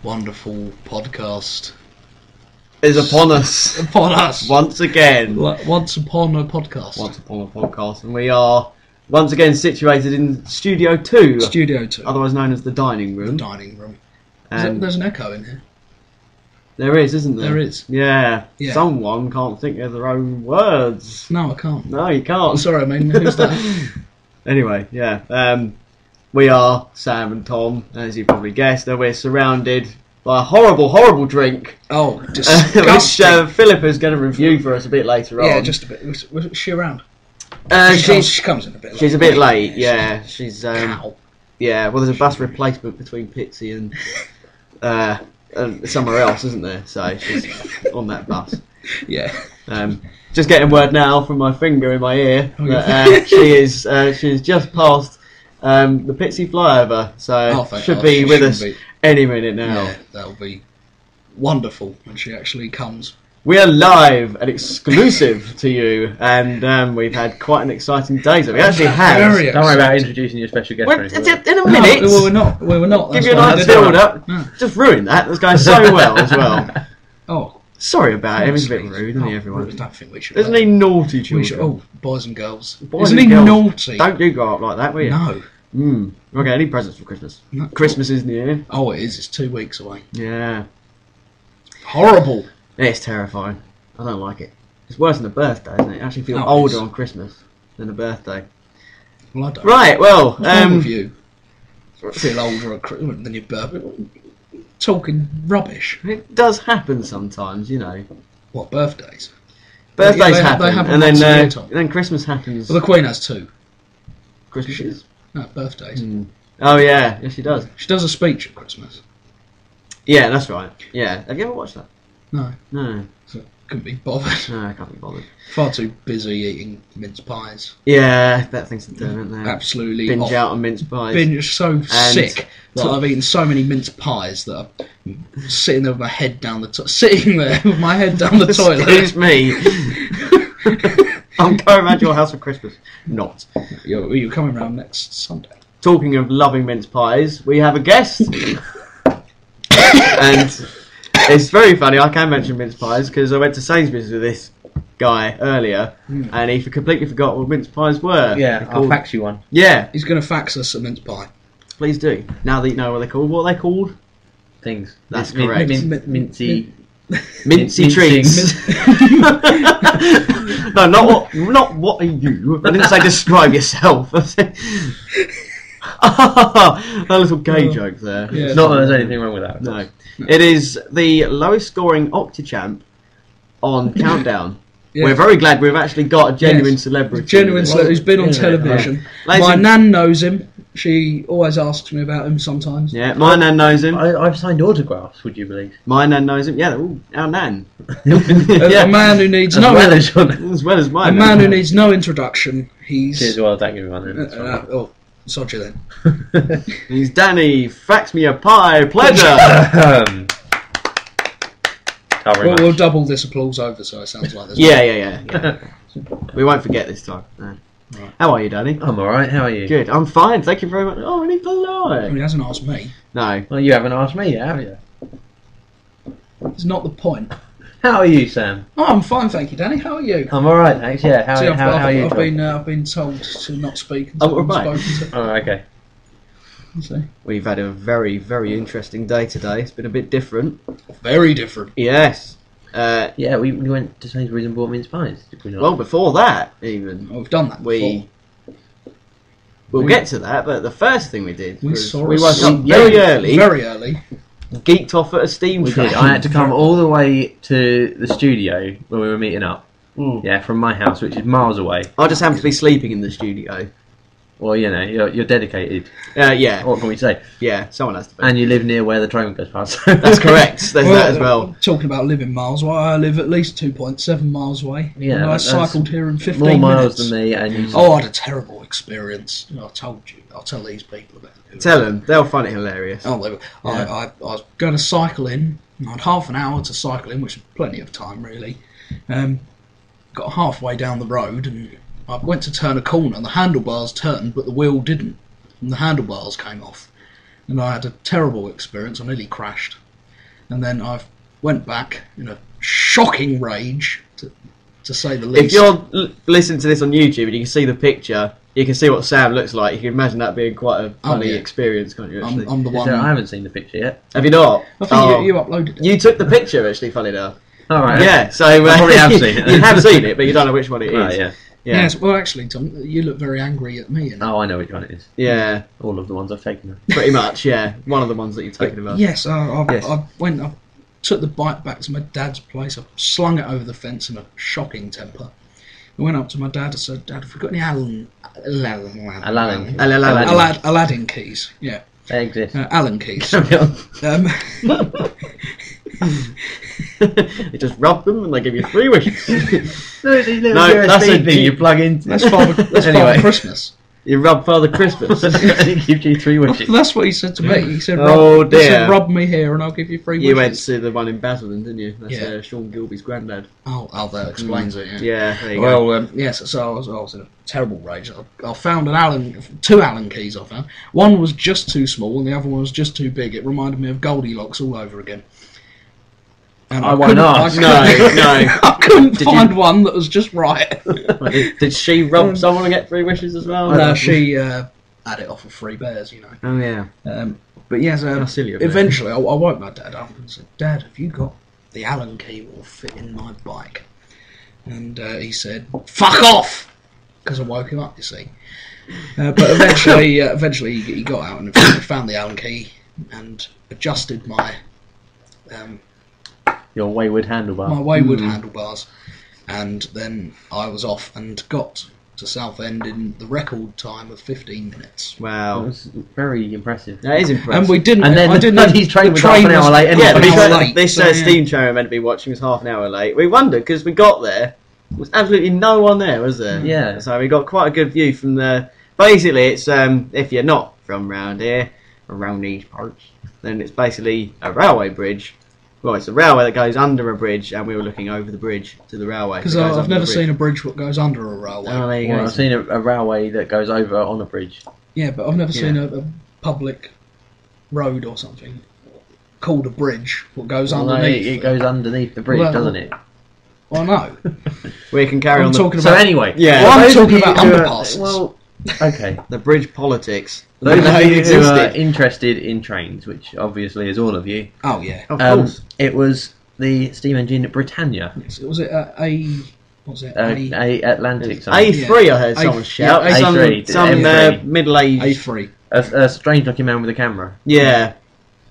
wonderful podcast is upon us. Upon us. Once again. Once upon a podcast. Once upon a podcast. And we are once again situated in Studio 2. Studio 2. Otherwise known as the dining room. The dining room. There's an echo in here. There is, isn't there? There is. Yeah. Yeah. Someone can't think of their own words. No, I can't. No, you can't. Sorry, I mean, who's that? Anyway, yeah. We are Sam and Tom, as you probably guessed, and we're surrounded by a horrible, horrible drink. Oh, disgusting. Which Philippa's going to review for us a bit later on. Yeah, just a bit. Was she around? She comes in a bit late. She's a bit late, yeah. She's Cow. yeah, well, there's a bus replacement between Pitsy and somewhere else, isn't there? So she's on that bus. Yeah. Just getting word now from my finger in my ear that she's just passed the Pitsy flyover, so should be with us any minute now. Yeah, that'll be wonderful when she actually comes. We are live and exclusive to you, and we've had quite an exciting day. So we actually have. Don't worry about introducing your special guest. In a minute. No, we were not. Give you a nice build up. No. Just ruined that. That's going so well as well. Oh, sorry about him. He's a bit rude, isn't he, everyone? I don't think we should. Isn't he naughty children? Boys and girls. Isn't he naughty? Don't you grow up like that, will you? No. Okay, any presents for Christmas? No. Christmas is near. Oh, it is. It's 2 weeks away. Yeah. Horrible. It's terrifying. I don't like it. It's worse than a birthday, isn't it? I actually feel No, older on Christmas than a birthday. Well, I don't. Right, well... What's wrong with you? I feel older at Christmas than your birthday. Talking rubbish. It does happen sometimes, you know. What, birthdays? Birthdays happen, they happen and once a year, Tom. then Christmas happens. Well, the Queen has 2. Christmas? No, birthdays. Oh, yeah. Yes, she does. She does a speech at Christmas. Yeah, that's right. Yeah. Have you ever watched that? No. No. So, couldn't be bothered. No, I can't be bothered. Far too busy eating mince pies. Yeah, better things to do, aren't there? Absolutely. Binge out on mince pies. Binge so sick that I've eaten so many mince pies that I'm sitting there with my head down the sitting there with my head down the toilet. Excuse me. I'm going around your house for Christmas. Not. You're coming round next Sunday. Talking of loving mince pies, we have a guest. And it's very funny, I can mention mince pies because I went to Sainsbury's with this guy earlier and he completely forgot what mince pies were. Yeah, I'll fax you one. Yeah. He's going to fax us a mince pie. Please do. Now that you know what they're called. What are they called? Things. That's correct. Mincy. Mincy treats. No, not what are you. I didn't say describe yourself. I said... a little gay joke there. Yeah, not that there's anything wrong with that. No. It is the lowest scoring Octichamp on Countdown. Yeah. We're very glad we've actually got a genuine celebrity. Genuine celebrity who's been on television. My nan knows him. She always asks me about him sometimes. Yeah, my nan knows him. I've signed autographs, would you believe? My nan knows him. Yeah, our nan. A man who needs as well as my a man who needs no introduction. He's Cheers, well, don't give me one then. Sod you then. He's Danny. Fax me a pie. Pleasure. We'll double this applause over so it sounds like this. Yeah. We won't forget this time. No. Right. How are you, Danny? I'm alright, how are you? Good, I'm fine, thank you very much. Oh, really polite. He hasn't asked me. No. Well, you haven't asked me yet, have you? It's not the point. How are you, Sam? Oh, I'm fine, thank you, Danny. How are you? I'm alright, thanks, yeah. How are you? I've been told to not speak until I'm spoken to. Oh, okay. See. We've had a very, very interesting day today. It's been a bit different. Very different. Yes. Yeah, we went to Sainsbury's and bought mince pies, did we not? Well, before that, even. We've done that before. We'll get to that, but the first thing we did was we woke up very early, geeked off at a steam train. I had to come all the way to the studio where we were meeting up. Yeah, from my house, which is miles away. I just happened to be sleeping in the studio. Well, you know, you're dedicated. Yeah. What can we say? Yeah, someone has to be. And you live near where the train goes past. That's correct. There's that as well. Talking about living miles, I live at least 2.7 miles away. Yeah, and I cycled here in 15 minutes. More miles than me. And you I had a terrible experience. I told you. I'll tell these people about it. Tell them. They'll find it hilarious. Oh, I was going to cycle in. I had half an hour to cycle in, which is plenty of time, really. Got halfway down the road and I went to turn a corner and the handlebars turned but the wheel didn't and the handlebars came off and I had a terrible experience. I nearly crashed. And then I went back in a shocking rage, to say the least. If you're listening to this on YouTube and you can see the picture, you can see what Sam looks like. You can imagine that being quite a funny experience, can't you? Actually, I'm the one. I haven't seen the picture yet. Have you not? I think you uploaded it. You took the picture, actually. Funny enough. All right. Yeah. So I probably have seen it. You have seen it, but you don't know which one it is. Right, yeah. Yes. Well, actually, Tom, you look very angry at me. Oh, I know which one it is. Yeah. All of the ones I've taken. Pretty much. Yeah. One of the ones that you've taken about. Yes. I took the bike back to my dad's place. I slung it over the fence in a shocking temper. I went up to my dad and said, "Dad, have we got any Aladdin keys?" Yeah, they exist. Allen keys. You just rub them and they give you 3 wishes. No, it's these little USB thing you plug into. That's Father Christmas. You rub Father Christmas. He gives you 3 wishes. That's what he said to me. He said, dear. He said, rub me here and I'll give you 3 wishes. You went to the one in Basildon, didn't you? That's Sean Gilby's granddad. Oh, that explains it, yeah. Yeah, there you go. Yes, so I was in a terrible rage. I found 2 Allen keys I found. One was just too small and the other one was just too big. It reminded me of Goldilocks all over again. And why not? No. I couldn't find one that was just right. Did she rub someone and get 3 wishes as well? No, she had it off of 3 bears, you know. Oh, yeah. But yes, eventually I woke my dad up and said, "Dad, have you got the Allen key that will fit in my bike?" And he said, "Fuck off!" Because I woke him up, you see. But eventually he got out and found the Allen key and adjusted my... your wayward handlebar. My wayward handlebars. And then I was off and got to Southend in the record time of 15 minutes. Wow. That was very impressive. That is impressive. And we didn't... And then his train was half an hour late anyway. Yeah, this steam train we're meant to be watching was half an hour late. We wondered, because we got there, there was absolutely no one there, was there? Yeah. So we got quite a good view from the... Basically, it's if you're not from round here, around these parts, then it's basically a railway bridge. Well, it's a railway that goes under a bridge, and we were looking over the bridge to the railway. Because I've never seen a bridge that goes under a railway. Oh, there you go. I've seen a railway that goes over on a bridge. Yeah, but I've never seen a public road or something called a bridge that goes underneath. It goes underneath the bridge, doesn't it? Well, no. We can carry on. Talking so about, anyway, I'm talking about underpasses. Well, okay. The bridge politics. Those of you who are interested in trains, which obviously is all of you. Oh yeah, of course. It was the steam engine Britannia. Yes, was it A Atlantic. A3, I heard someone shout. A3. Some middle-aged A3. A strange-looking man with a camera. Yeah.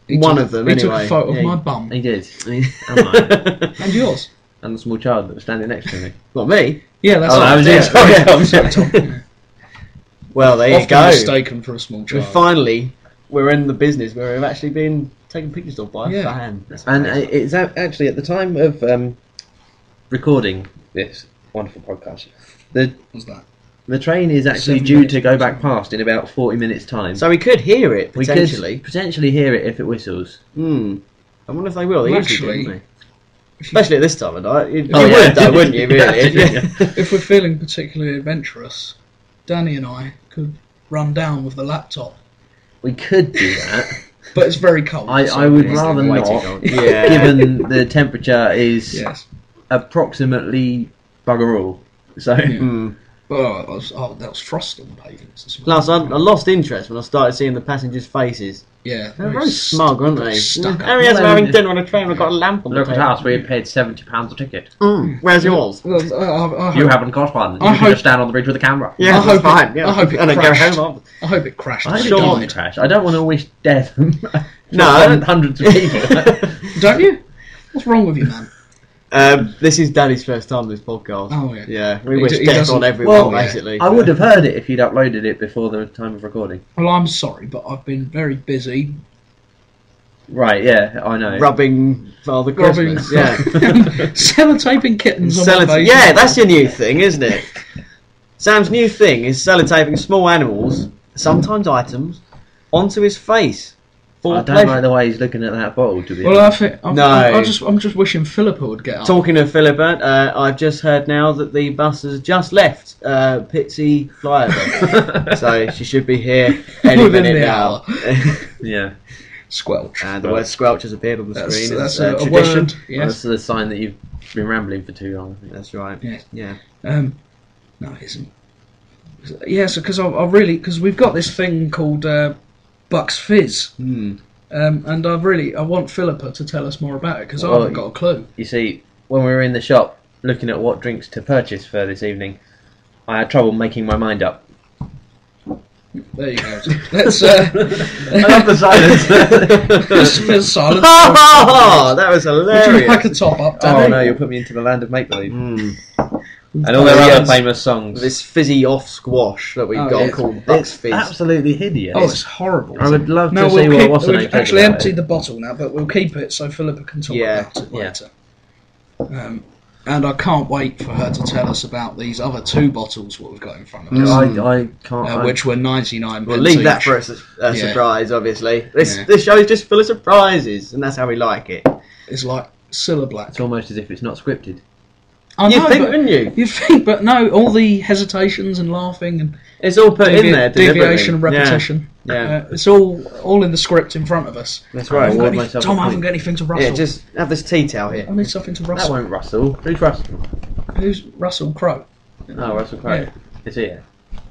One of them, He anyway. took a photo of my bum. He did. And yours. And the small child that was standing next to me. What, me? Yeah, that's that was it. Tom. Well, there you go. Mistaken for a small child. We're in the business where we've actually been taken pictures of by a fan. And it's actually at the time of recording this wonderful podcast. What's that? The train is actually due to go back past in about 40 minutes' time. So we could hear it, potentially. We could potentially hear it if it whistles. I wonder if they will. They usually do, don't they? If Especially at this time of night. You Oh, would, yeah. though, wouldn't you, really? If we're feeling particularly adventurous, Danny and I could run down with the laptop. We could do that. But it's very cold. I would rather way not, too cold. Yeah. given the temperature is Yes. approximately bugger all. So, Oh, that was frost on the pavements this morning. Plus, I lost interest when I started seeing the passengers' faces. Yeah. They're very smug, aren't they? Stuck up. Areas are having dinner on a train, we've got a lamp on the look at table. us, we paid £70 a ticket. Where's yours? You haven't got one. You can just stand on the bridge with a camera. Yeah, I hope fine. I hope it and then go crashed. home. I hope it crashed. I I don't want died. to crash. I don't want to wish death No, on hundreds of people. Don't you? What's wrong with you, man? This is Daddy's first time on this podcast. Oh, yeah. Yeah, we He wish d- he death doesn't- on everyone, Well, basically. I would have heard it if you'd uploaded it before the time of recording. Well, I'm sorry, but I've been very busy. Right, yeah, I know. Rubbing Father Christmas. Yeah. Sellotaping kittens on my face. Yeah, that's your new thing, isn't it? Sam's new thing is sellotaping small animals, sometimes items, onto his face. I don't like the way he's looking at that bottle, to be Well, honest. I think I'm just wishing Philippa would get up. Talking of Philippa, I've just heard now that the bus has just left Pitsy flyover, so she should be here any Within minute the now. Yeah. Squelch. And the word squelch has appeared on the screen. That's as a tradition. word. Yes. That's the sign that you've been rambling for too long. I think. That's right. Yeah. Yeah. No, it isn't. Yeah, so because we've got this thing called Bucks Fizz, and I want Philippa to tell us more about it because I haven't got a clue. You see, when we were in the shop looking at what drinks to purchase for this evening, I had trouble making my mind up. There you go. Let's. I love the silence. There's silence. Oh, that was Would you hilarious. like a top up, Oh Danny? no, you'll put me into the land of make believe. And Oh, all their yes. other famous songs. This fizzy off squash that we've got it's- called Bucks It's Fizz. absolutely hideous. Oh, it's horrible. I would love to No, see we'll what's we've actually about emptied it. the bottle now, but we'll keep it so Philippa can talk about it later. And I can't wait for her to tell us about these other 2 bottles what we've got in front of us, I can't. which were 99 We'll pence leave that each. for a surprise, obviously. This Yeah. show is just full of surprises, and that's how we like it. It's like Cilla Black. It's almost as if it's not scripted. I You'd know, think, but- wouldn't you? You'd think, but no, all the hesitations and laughing and It's all put in there. deviation and deliberately. repetition. Yeah. It's all in the script in front of us. That's I right. haven't got any- myself Tom, a I haven't pint. got anything to rustle. Yeah, just have this tea towel here. I need something to That rustle. won't Russell. Who's Russell? Who's Russell Crowe? Oh, Russell Crowe. Yeah. Is he here?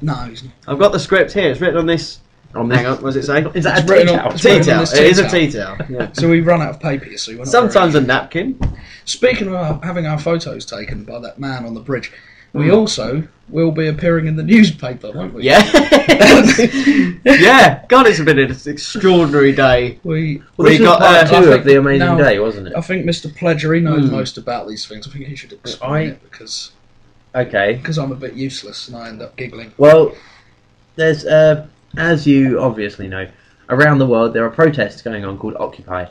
No, he's not. I've got the script here. It's written on this. Hang on, what does it say? Is that It's a written tea on- towel? it's Tea written on towel. this It is a tea tea towel. Yeah. So we run out of paper here, so we're not Sometimes very- a napkin. Speaking of having our photos taken by that man on the bridge, we also will be appearing in the newspaper, won't we? Yeah. Yeah. God, it's been an extraordinary day. We This was got, part I 2 think of the amazing now- day, wasn't it? I think Mr. Pledger, he knows most about these things. I think he should explain I- it because Okay. I'm a bit useless and I end up giggling. Well, there's, as you obviously know, around the world there are protests going on called Occupy.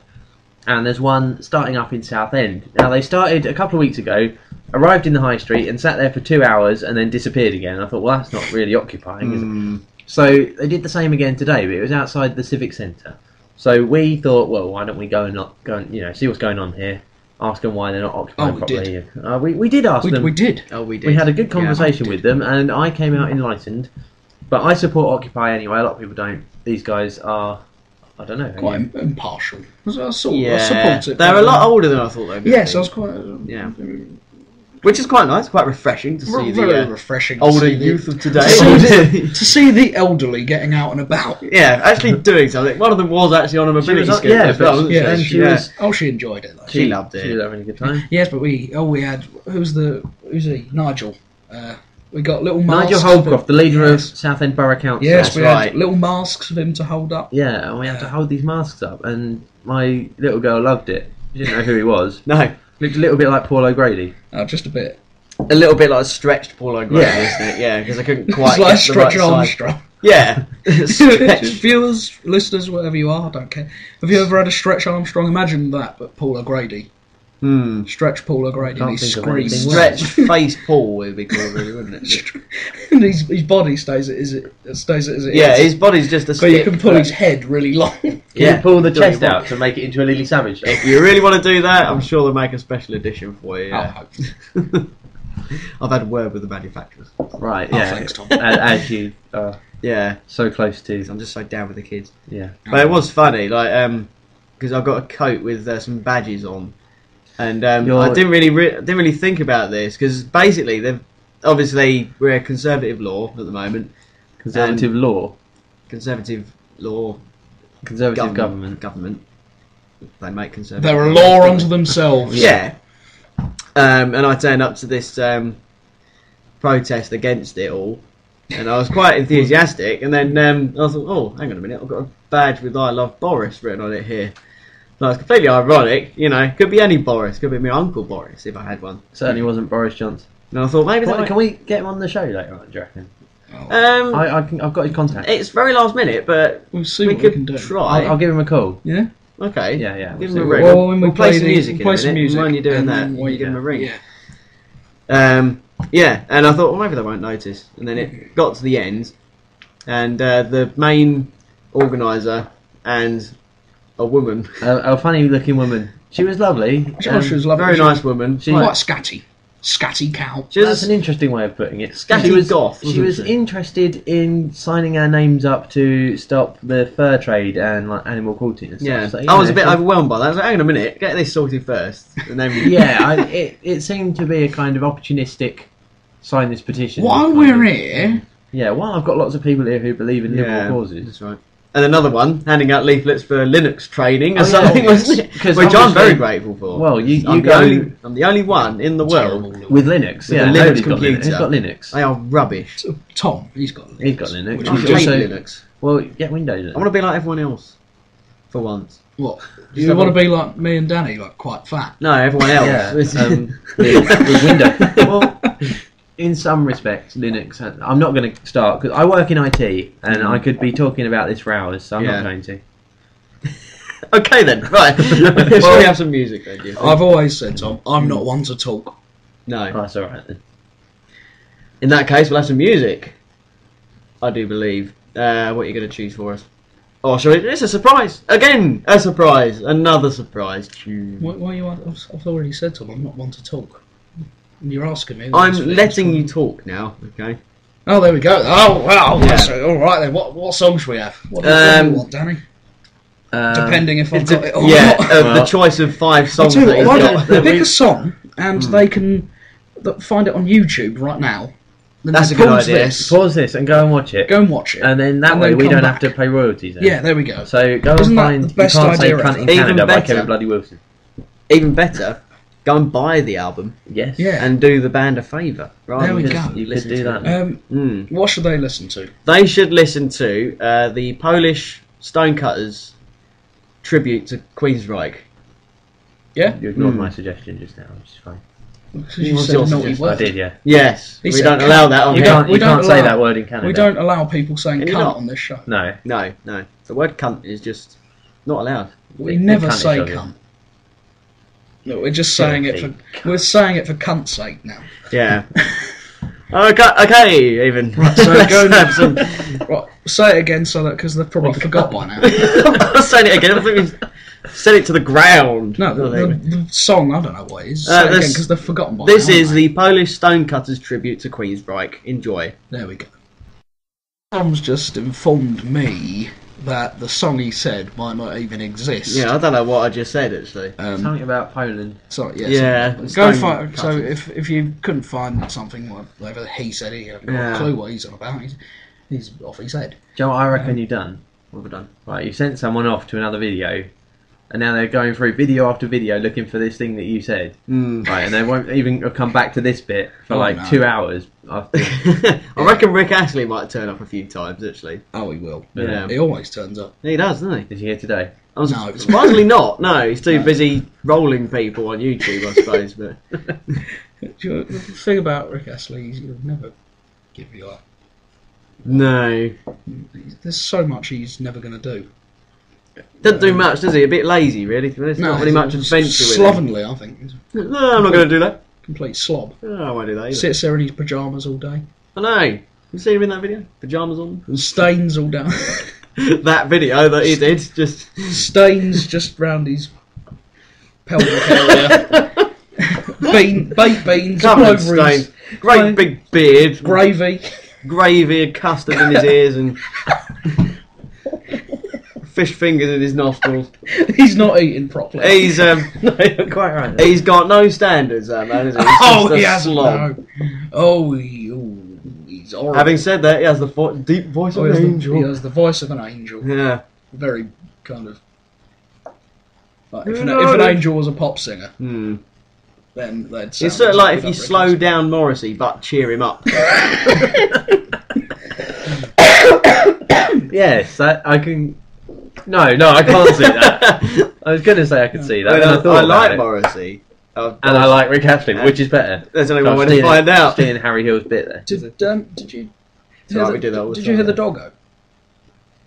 And there's one starting up in Southend. Now, they started a couple of weeks ago, arrived in the high street and sat there for 2 hours and then disappeared again. I thought, well, that's not really occupying, is it? So they did the same again today, but it was outside the Civic Centre. So we thought, well, why don't we go and see what's going on here, ask them why they're not occupying we properly. We did ask them. We did. Oh, we did. We had a good Yeah. conversation with them, and I came out enlightened. But I support Occupy anyway. A lot of people don't. These guys are, I don't know. Quite impartial. I support Yeah. it. They're a lot older than I thought they would be. Yes, I was quite. Yeah. Which is quite nice, quite refreshing to see very the refreshing. to older see the- youth of to today. see the elderly getting out and about. Yeah, actually doing something. One of them was actually on a mobility was on- scooter yeah, as well, but wasn't Yeah, and she? she was. Oh, she enjoyed it though. She loved She was it. having a good time. Yes, but we had who's he? Nigel. We got little Nigel masks. Holcroft, the leader of Yes. Southend Borough Council. Yes, That's we right. had little masks for him to hold up. Yeah, and we had to hold these masks up, and my little girl loved it. She didn't know who he was. No, Looked a little bit like Paul O'Grady. Just a bit. a little bit like a stretched Paul O'Grady, Yeah. isn't it? Yeah, because I couldn't quite It's like get the Stretch right size. Armstrong. Yeah, stretched. Viewers, listeners, whatever you are, I don't care. Have you ever had a Stretch Armstrong? Imagine that, but Paul O'Grady. Stretch Paul O'Grady, and Can't he think of anything screams. worse. Stretched face Paul would be called, really, wouldn't it? And his body stays as it is. Yeah, his body's just a But you stick. can pull his head really long. Can Yeah. you pull the Do what you chest want. out to make it into a Lily Savage? If you really want to do that, I'm sure they'll make a special edition for you. I'll Yeah. hope. I've had a word with the manufacturers. Right, Oh, yeah. thanks, Tom. As you are Yeah, so close to. I'm just so down with the kids. Yeah. But it was funny, like, because I've got a coat with some badges on, and I didn't really think about this because basically we're a conservative law at the moment. Conservative law. Conservative law. Conservative government. They make conservative. They're a law unto themselves. Yeah. And I turned up to this protest against it all, and I was quite enthusiastic. And then I thought, oh, hang on a minute, I've got a badge with "I love Boris" written on it here. No, it's completely ironic, you know. Could be any Boris. Could be my uncle Boris if I had one. Certainly wasn't Boris Johnson. And I thought maybe Can we get him on the show later on, do you reckon? that. I've got his contact. It's very last minute, but We'll see we what we could can do. try. I'll give him a call. Yeah? Okay. Yeah. Give we'll him a see. ring. Well, when we we'll play some the- music. play in a some minute, music. when you're doing and that, then you give him a ring. Yeah. Yeah, and I thought, well, maybe they won't notice. And then it got to the end, and the main organiser and a woman, A funny looking woman. She was lovely. She was lovely. very nice woman. Quite scatty. scatty cow. That's an interesting way of putting it. Scatty goth. She was interested in signing our names up to stop the fur trade and like animal cruelty and stuff. Yeah, So, I was a bit overwhelmed by that. I was like, hang on a minute, get this sorted first, and then it seemed to be a kind of opportunistic sign this petition. While we're here, I've got lots of people here who believe in liberal causes. That's right. And another one handing out leaflets for Linux training or Oh, yeah, something, wasn't it? because Which I'm obviously- very grateful for. Well, I'm go the only one in the world. terrible. with Linux. With Yeah, a Linux nobody's got computer. Linux. Who's got Linux? They are rubbish. Tom, he's got Linux. He's got Linux. Which I He's hate also- Linux. Well, get Windows. I want to be like everyone else. For once. What? Do Just you want to have be like me and Danny, like quite fat? No, everyone else. Yeah, It's- with Windows. Well, in some respects, Linux. I'm not going to start because I work in IT and I could be talking about this for hours, so I'm Yeah. not going to. Okay then, right. Shall we have some music then? Do you think? I've always said, Tom, I'm not one to talk. No. Oh, that's all right then. In that case, we'll have some music. I do believe. What are you going to choose for us? Oh, sorry, it's a surprise! Again, a surprise! Another surprise tune. Why you? I've already said, Tom, I'm not one to talk. And you're asking me. I'm letting you talk now, okay? Oh, there we go. Oh, well, Yeah. all right then. What songs should we have? What do you want, Danny? Depending if I've got it or Yeah, not. the choice of 5 I'll songs tell you that he's what, why got. don't pick a song and they can find it on YouTube right now. Then That's they a good pause idea. This, Pause this and go and watch it. go and watch it. And then that And way then we come don't back. have to pay royalties. Then. Yeah, there we go. So go Isn't and that find. the best you can't say idea "Cunt ever? in Even Canada" by better. Kevin Bloody Wilson. Even better, go and buy the album Yes. Yeah. and do the band a favour. Rather There we than go. just You could listen do to that. it. What should they listen to? They should listen to the Polish Stonecutters tribute to Queensryche. Yeah? You ignored my suggestion just now, which is fine. Because you What's said your a naughty suggestion? word. I did, yeah. Yes, He we said don't cunt. allow that on You here. can't. We You don't can't say allow- that word in Canada. We don't allow people saying Can you cunt not? on this show. No. No. The word cunt is just not allowed. We never cunt say each other. cunt. No, we're just saying it for we're saying it for cunt's sake now. Yeah. Okay, even. Right, so Let's go and have some. Right, say it again so that because they've probably forgot by now. I'm saying it again. I think we said it to the ground. No, the song I don't know what it is. Say it this- again because they've forgotten by This now. is haven't they? the Polish Stonecutters tribute to Queensryche. Enjoy. There we go. Tom's just informed me that the song he said might not even exist. Yeah, I don't know what I just said actually. Something about Poland. Sorry, yeah. Yeah, Go stone find. So cutters. if you couldn't find something, whatever he said, he had got Yeah. a clue what he's on about. He's off his head. Do you know what I reckon you've done? What have I done? Right, you sent someone off to another video, and now they're going through video after video looking for this thing that you said. Right, and they won't even have come back to this bit for Oh, like no. 2 hours. After. I reckon Rick Astley might turn up a few times actually. Oh, he will. Yeah. He always turns up. He does, doesn't he? Is he here today? I was No. surprisingly not. No, he's too No. busy rolling people on YouTube, I suppose. But The thing about Rick Astley is he'll never give you up. no, There's so much he's never going to do. doesn't do much, does he? A bit lazy, really. There's not really much he's adventure with him. slovenly, I think. He's a No, I'm not going to do that. complete slob. No, I won't do that either. Sits there in his pyjamas all day. I know. You see him in that video? Pyjamas on. And stains all down. That video that he did, just Stains just round his pelvic area. Baked beans all covered in over his stains. Great big beard, gravy. gravy and custard in his ears, and fish fingers in his nostrils. He's not eating properly. He's No, you're quite right. he's got no standards, that man. Is he? He's Oh, just he a has slob. no. Oh, he's horrible. Having said that, he has the deep voice of he an has the- angel. he has the voice of an angel. Yeah. Very kind of. Like, if an angel was a pop singer, then they'd sound It's sort of like if exactly you like slow Rick down Morrissey but cheer him up. Yes, I can. No, I can't see that. I was going to say I could see that. I, and I thought I like about it. Morrissey. And I like Rick Astley, which is better. There's only So one I'm way to find out. Stealing Harry Hill's bit there. Did you? right, we do that all the Did time, you hear the though. doggo?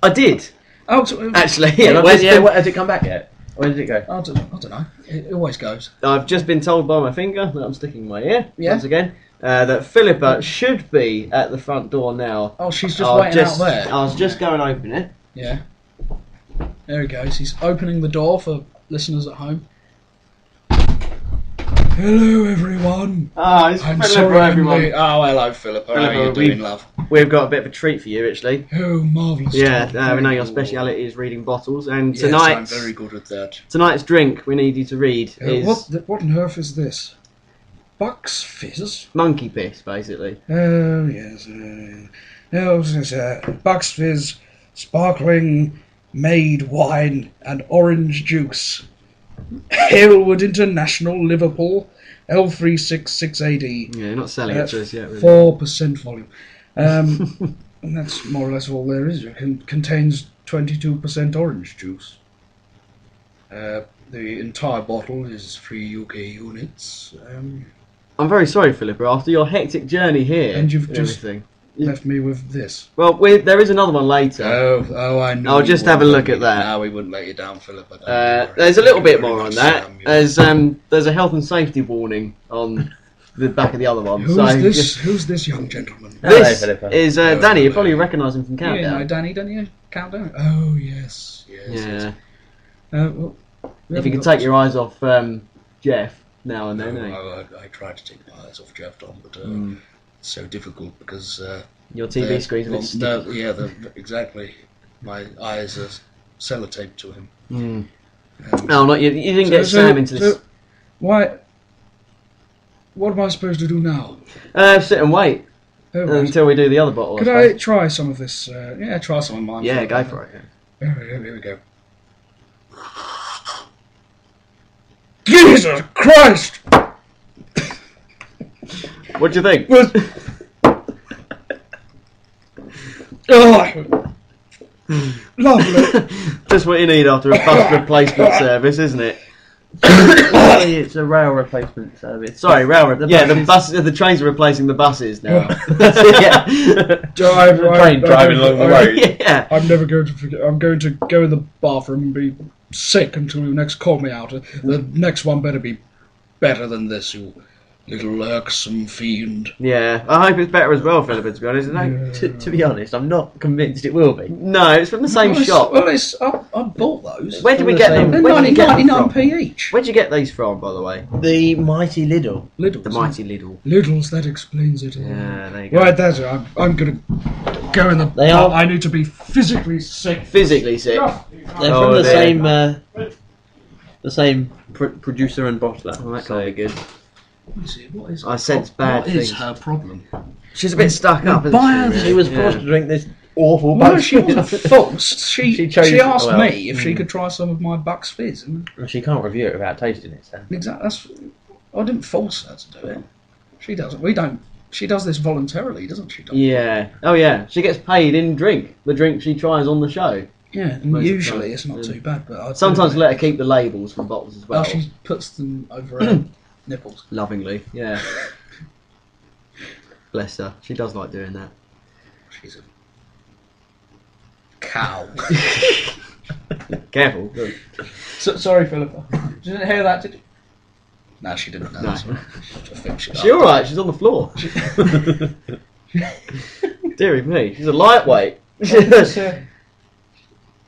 I did. Oh, so, Actually, yeah, Has it come back yet? Where did it go? I don't know. It always goes. I've just been told by my finger that I'm sticking in my ear Yeah. once again that Philippa should be at the front door now. Oh, she's just waiting out there. I was just going to open it. Yeah. There he goes. He's opening the door for listeners at home. Hello, everyone. Ah, it's I'm Philippa, sorry, everyone. Oh, hello, Philippa. How are you doing, love? We've got a bit of a treat for you, actually. Oh, marvellous. Yeah, we know your speciality is reading bottles, and Yes, tonight, I'm very good at that. tonight's drink we need you to read is What on earth is this? Bucks Fizz? monkey piss, basically. Oh, yes. Bucks Fizz, sparkling made wine and orange juice. Halewood International, Liverpool, L366AD. Yeah, you're not selling it to us yet, really. 4% volume. And that's more or less all there is. It contains 22% orange juice. The entire bottle is 3 UK units. I'm very sorry, Philippa. After your hectic journey here, And you've just everything. left me with this. Well, there is another one later. Oh, I know. I'll just have a look at that. No, we wouldn't let you down, Philippa. There's a little bit more on that. There's a health and safety warning on the back of the other one. Who's this young gentleman? This Hello, Philippa. is Danny. You probably recognise him from Countdown. You know Danny, don't you? Countdown? Oh, yes. Yeah. Well, If you can take your eyes off Jeff now and then. I tried to take my eyes off Jeff, Tom, but it's so difficult because... Your TV screen's a bit sticky. exactly. My eyes are sellotaped to him. No, not you. You didn't get Sam into this. Why? What am I supposed to do now? Sit and wait until we do the other bottle. Could I try some of this? Try some of mine. Yeah, go for it. Yeah. Here we go. Jesus Christ! What do you think? Oh, lovely. Just what you need after a bus replacement service, isn't it? It's a rail replacement service. Sorry, railroad. The trains are replacing the buses now. Yeah. Train driving along the road. Yeah. I'm never going to forget. I'm going to go in the bathroom and be sick until you next call me out. The next one better be better than this, you little irksome fiend. Yeah, I hope it's better as well, Philippa, to be honest. To be honest, I'm not convinced it will be. No, it's from the same shop. Well, I bought those. Where did we get them? They're Where did you get them from? 99p each. Where'd you get these from, by the way? The mighty Lidl. Lidl's. The mighty Lidl. Lidl's, that explains it. Yeah, there you go. Right, that's it. I'm going to go in the... They are- I need to be physically sick. Physically sick. They're from the same producer and bottler. Oh, that can't be good. What is I sense bad What is things. her problem? She's a bit stuck up, buy isn't her- she? She was Yeah. forced to drink this awful No, Bucks she wasn't Fizz. forced. She chose- asked well, me if she could try some of my Bucks Fizz. And She can't review it without tasting it, so. exactly. I didn't force her to do it. She doesn't. We don't. She does this voluntarily, doesn't she? Dom? Yeah. Oh, yeah. She gets paid in drink. The drink she tries on the show. Yeah, and Most of the usually time, it's not yeah. too bad. But I Sometimes do let her keep the labels from bottles as well. Oh, she puts them over her nipples. Lovingly, yeah. Bless her. She does like doing that. She's a cow. Careful. Sorry, Philippa. You didn't hear that, did you? No, she didn't. No, No. that's all right. Just fix it She up. alright? She's on the floor. Deary me. She's a lightweight.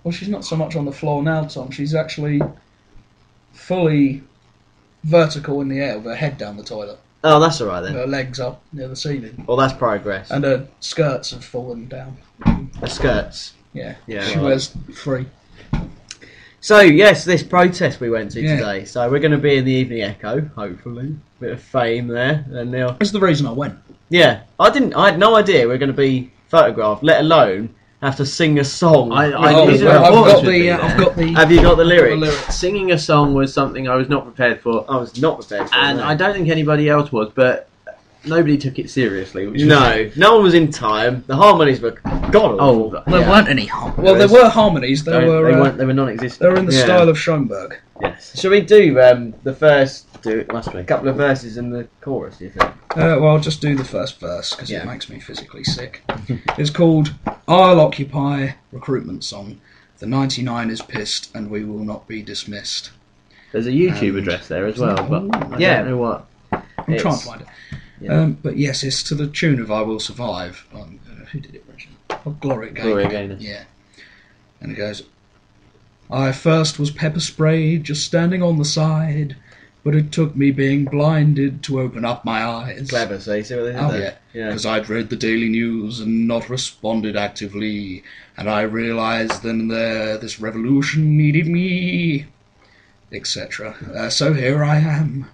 Well, she's not so much on the floor now, Tom. She's actually fully vertical in the air with her head down the toilet. Oh, that's alright then. Her legs up near the ceiling. Well, that's progress. And her skirts have fallen down. Her skirts. Yeah. Yeah. She Right. wears 3. So, yes, this protest we went to Yeah. today. So, we're going to be in the Evening Echo, hopefully. Bit of fame there. And now, That's the reason I went. yeah, I had no idea we were going to be photographed, let alone have to sing a song. I Oh, didn't well, know what I've should be there. got the. Have you got the lyrics? Singing a song was something I was not prepared for, I was not prepared for and that. I don't think anybody else was, but nobody took it seriously. Which was- No one was in time. The harmonies were god awful. Oh, There yeah. weren't any. Well, there were harmonies. They were. They were non-existent. They were in the Yeah. style of Schoenberg. Yes. Shall we do the first Must be. couple of verses and the chorus? Do you think? Well, I'll just do the first verse because Yeah. it makes me physically sick. It's called "I'll Occupy" recruitment song. The 99 is pissed and we will not be dismissed. There's a YouTube address there as well, but I Yeah. don't know what. I'm trying to find it. Yeah. But yes, it's to the tune of "I Will Survive." Who did it originally? Oh, Gloria Gaynor. Gloria Gaynor. Yeah. And it goes, "I first was pepper sprayed, just standing on the side. but it took me being blinded to open up my eyes. Clever, see what they did Oh, there? yeah. Because I'd read the Daily News and not responded actively, and I realised then and there this revolution needed me, etc. So here I am,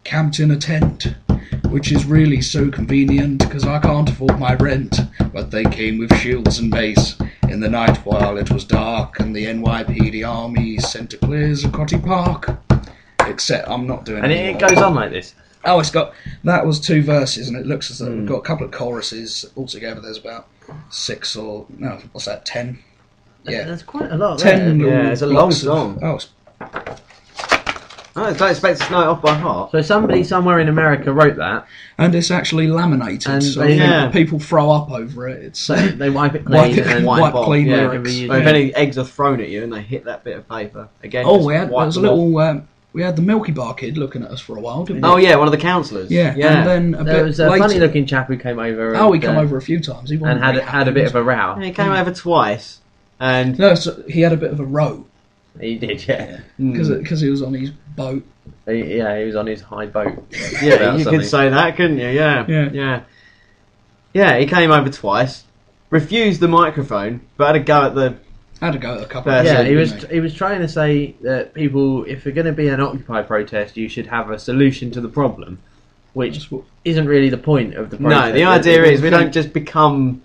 camped in a tent, which is really so convenient because I can't afford my rent, but they came with shields and mace in the night while it was dark, and the NYPD army sent to clear Zuccotti Park. Except I'm not doing And any it more. goes on like this. Oh, it's got... That was 2 verses, and it looks as though we've got a couple of choruses. Altogether, there's about 6 or... No, what's that, 10? Yeah. There's quite a lot 10 there. little Yeah, it's a long blocks of- song. Oh, it's... I don't expect to know it off by heart. So somebody somewhere in America wrote that, And it's actually laminated, And so they- Yeah. people throw up over it. It's... they wipe it Wipe clean it- and wipe off. clean Yeah, it can be lyrics. used. Or if any eggs are thrown at you and they hit that bit of paper again. Oh, just we had... There wipe was a them off. little... we had the Milky Bar kid looking at us for a while, didn't we? Oh yeah, one of the counsellors. Yeah, and then a There bit was a later... funny-looking chap who came over. Oh, he and, come over a few times. He wasn't and very had a bit of a row. Yeah, he came over twice, and No, so he had a bit of a row, He did, yeah. because he was on his boat. He was on his high boat. yeah, about you something. could say that, couldn't you? Yeah, Yeah. yeah. He came over twice, refused the microphone, but had a go at the. I had to go to a couple Yeah, of Yeah, didn't he was trying to say that people, if they're going to be an Occupy protest, you should have a solution to the problem, which That's what- isn't really the point of the protest. No, the idea is we don't just become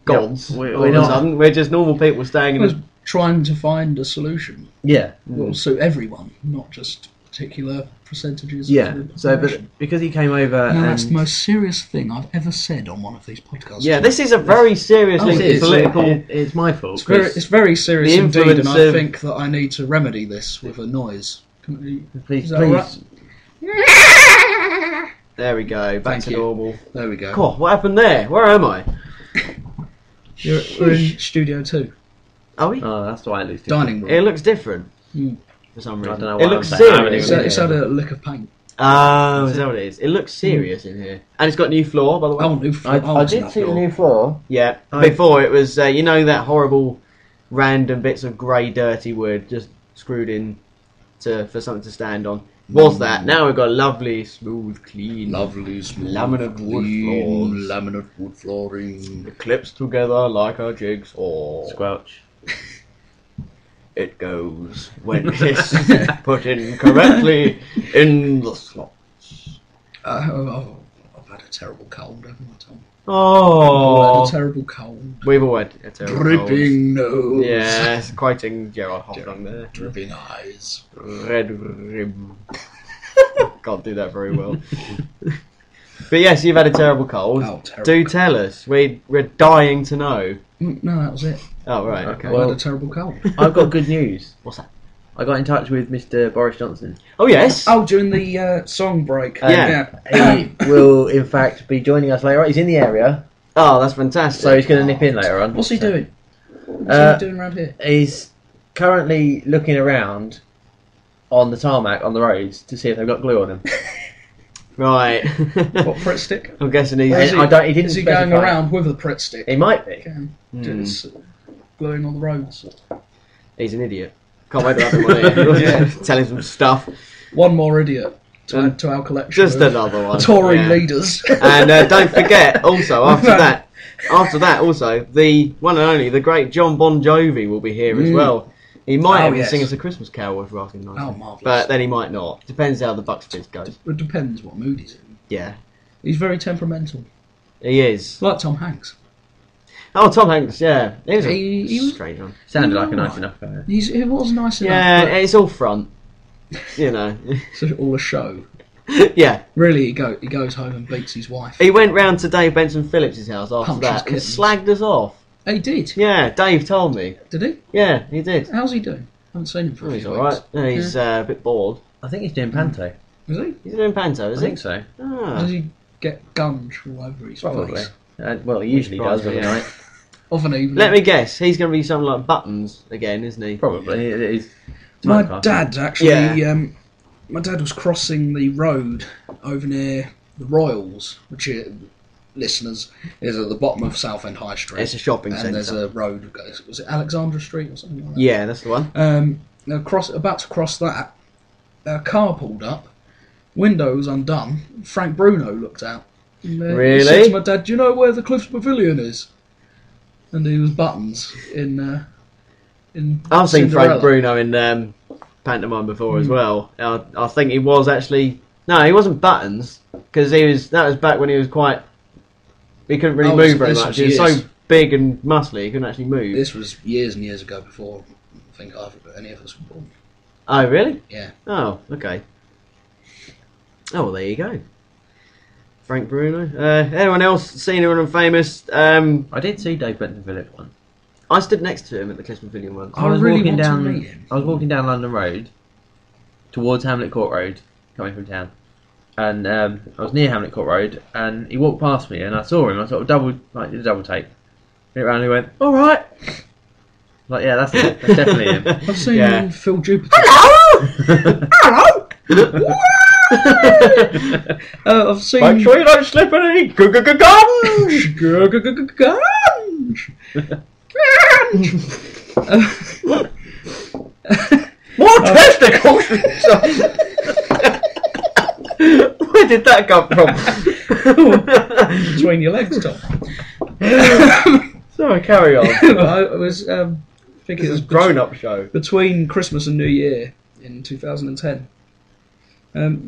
gods. Yeah, all we're of a not. sudden. We're just normal people staying in was a. trying to find a solution Yeah, that will suit everyone, not just particular percentages. yeah. of the So, population. but because he came over, Now, that's and the most serious thing I've ever said on one of these podcasts. Yeah, this is a very seriously Oh, it is. political. it's my fault. It's very serious the indeed, and influence I of- think that I need to remedy this with a noise. Can we- Please, Is that all right? There we go. Back Thank to you. normal. There we go. God, what happened there? Where am I? We're in Studio 2. Are we? Oh, that's why I lose. Dining room. It looks different Hmm. for some I reason. don't know It what looks I'm saying. I haven't serious. even- It's had a lick of paint. Oh, is that what it is? It looks serious in here, and it's got new floor, by the way. Oh, new I did see the new floor. Yeah. I- Before it was, you know, that horrible, random bits of grey, dirty wood just screwed in for something to stand on. Was that? Now we've got lovely, smooth, clean, Lovely, smooth, Laminate wood clean, floors. laminate wood flooring. It clips together like a jigsaw. Squelch. It goes when it's put in correctly in the slot. I've had a terrible cold, haven't I, Tom? I've Oh, had a terrible cold. we've all had a terrible cold. Dripping nose. Yes, quoting Gerard Hoffman there. Dripping eyes. Red rib. Can't do that very well. But yes, you've had a terrible cold. Oh, terrible. Do tell us. We're dying to know. No, that was it. Oh, right, okay. I had a terrible cold. I've got good news. What's that? I got in touch with Mr. Boris Johnson. Oh, yes. Oh, during the song break. Yeah. He will, in fact, be joining us later on. He's in the area, Oh, that's fantastic. so he's going to nip in later on. What's he So, doing? What's he doing around here? He's currently looking around on the tarmac on the roads to see if they've got glue on them. Right. What, Pritt stick? I'm guessing he's... Is he, I don't- he didn't is he going specify. around with a Pritt stick? He might be. Just gluing on the roads. He's an idiot. Can't wait to have him on here. Yeah. Tell him some stuff. One more idiot to add to our collection. Just of another one. Tory Yeah. leaders. And don't forget, also, after that, also, the one and only, the great John Bon Jovi will be here as well. He might Oh, even yes. sing us a Christmas carol if we're asking nicely. Oh, marvellous. But then he might not. Depends how the Bucks Fizz goes. It depends what mood he's in. Yeah. He's very temperamental. He is. Like Tom Hanks. Oh, Tom Hanks, yeah. He was He a was- strange one. Sounded like a nice enough guy. He was nice enough, Yeah, but it's all front. You know. it's all a show. Yeah. Really, he goes home and beats his wife. He went round to Dave Benson Phillips' house after Punches that and kittens. slagged us off. He did. Yeah, Dave told me. Did he? Yeah, he did. How's he doing? Haven't seen him for Oh, a he's few alright. weeks. No, he's a bit bored. I think he's doing panto. Is he? He's doing panto, is I he? think so. Ah. Does he get gunge all over his Probably. face? Well, he usually does Probably, every yeah. night. Of an evening. Let me guess, he's going to be something like Buttons again, isn't he? Probably. It is. My typecast. dad actually. Yeah. My dad was crossing the road over near the Royals, which listeners is at the bottom of Southend High Street. It's a shopping and there's centre. a road that goes. Was it Alexandra Street or something like that? Yeah, that's the one. About to cross that, a car pulled up, window was undone. Frank Bruno looked out. And, Really? He said to my dad, "Do you know where the Cliffs Pavilion is?" And he was Buttons in I've seen Cinderella. Frank Bruno in pantomime before as well. I think he was actually he wasn't Buttons because that was back when he was quite. He couldn't really move very much. He was so big and muscly, he couldn't actually move. This was years and years ago before I think any of us were born. Oh, really? Yeah. Oh, okay. Oh, well, there you go. Frank Bruno. Anyone else seen anyone and famous? I did see Dave Benton Phillips once. I stood next to him at the Clifton Pavilion once. I really want to meet him. I was walking down London Road towards Hamlet Court Road, coming from town, and I was near Hamlet Court Road, and he walked past me, and I saw him. I sort of did a double take. Went around and he went, "All right." Like, yeah, that's it. That's definitely him. I've seen Phil Jupiter. Hello! I've seen. Make sure you don't slip in any More testicles! Where did that come from? Between your legs, Tom. Sorry, carry on. I was thinking This is a grown-up show. between Christmas and New Year in 2010.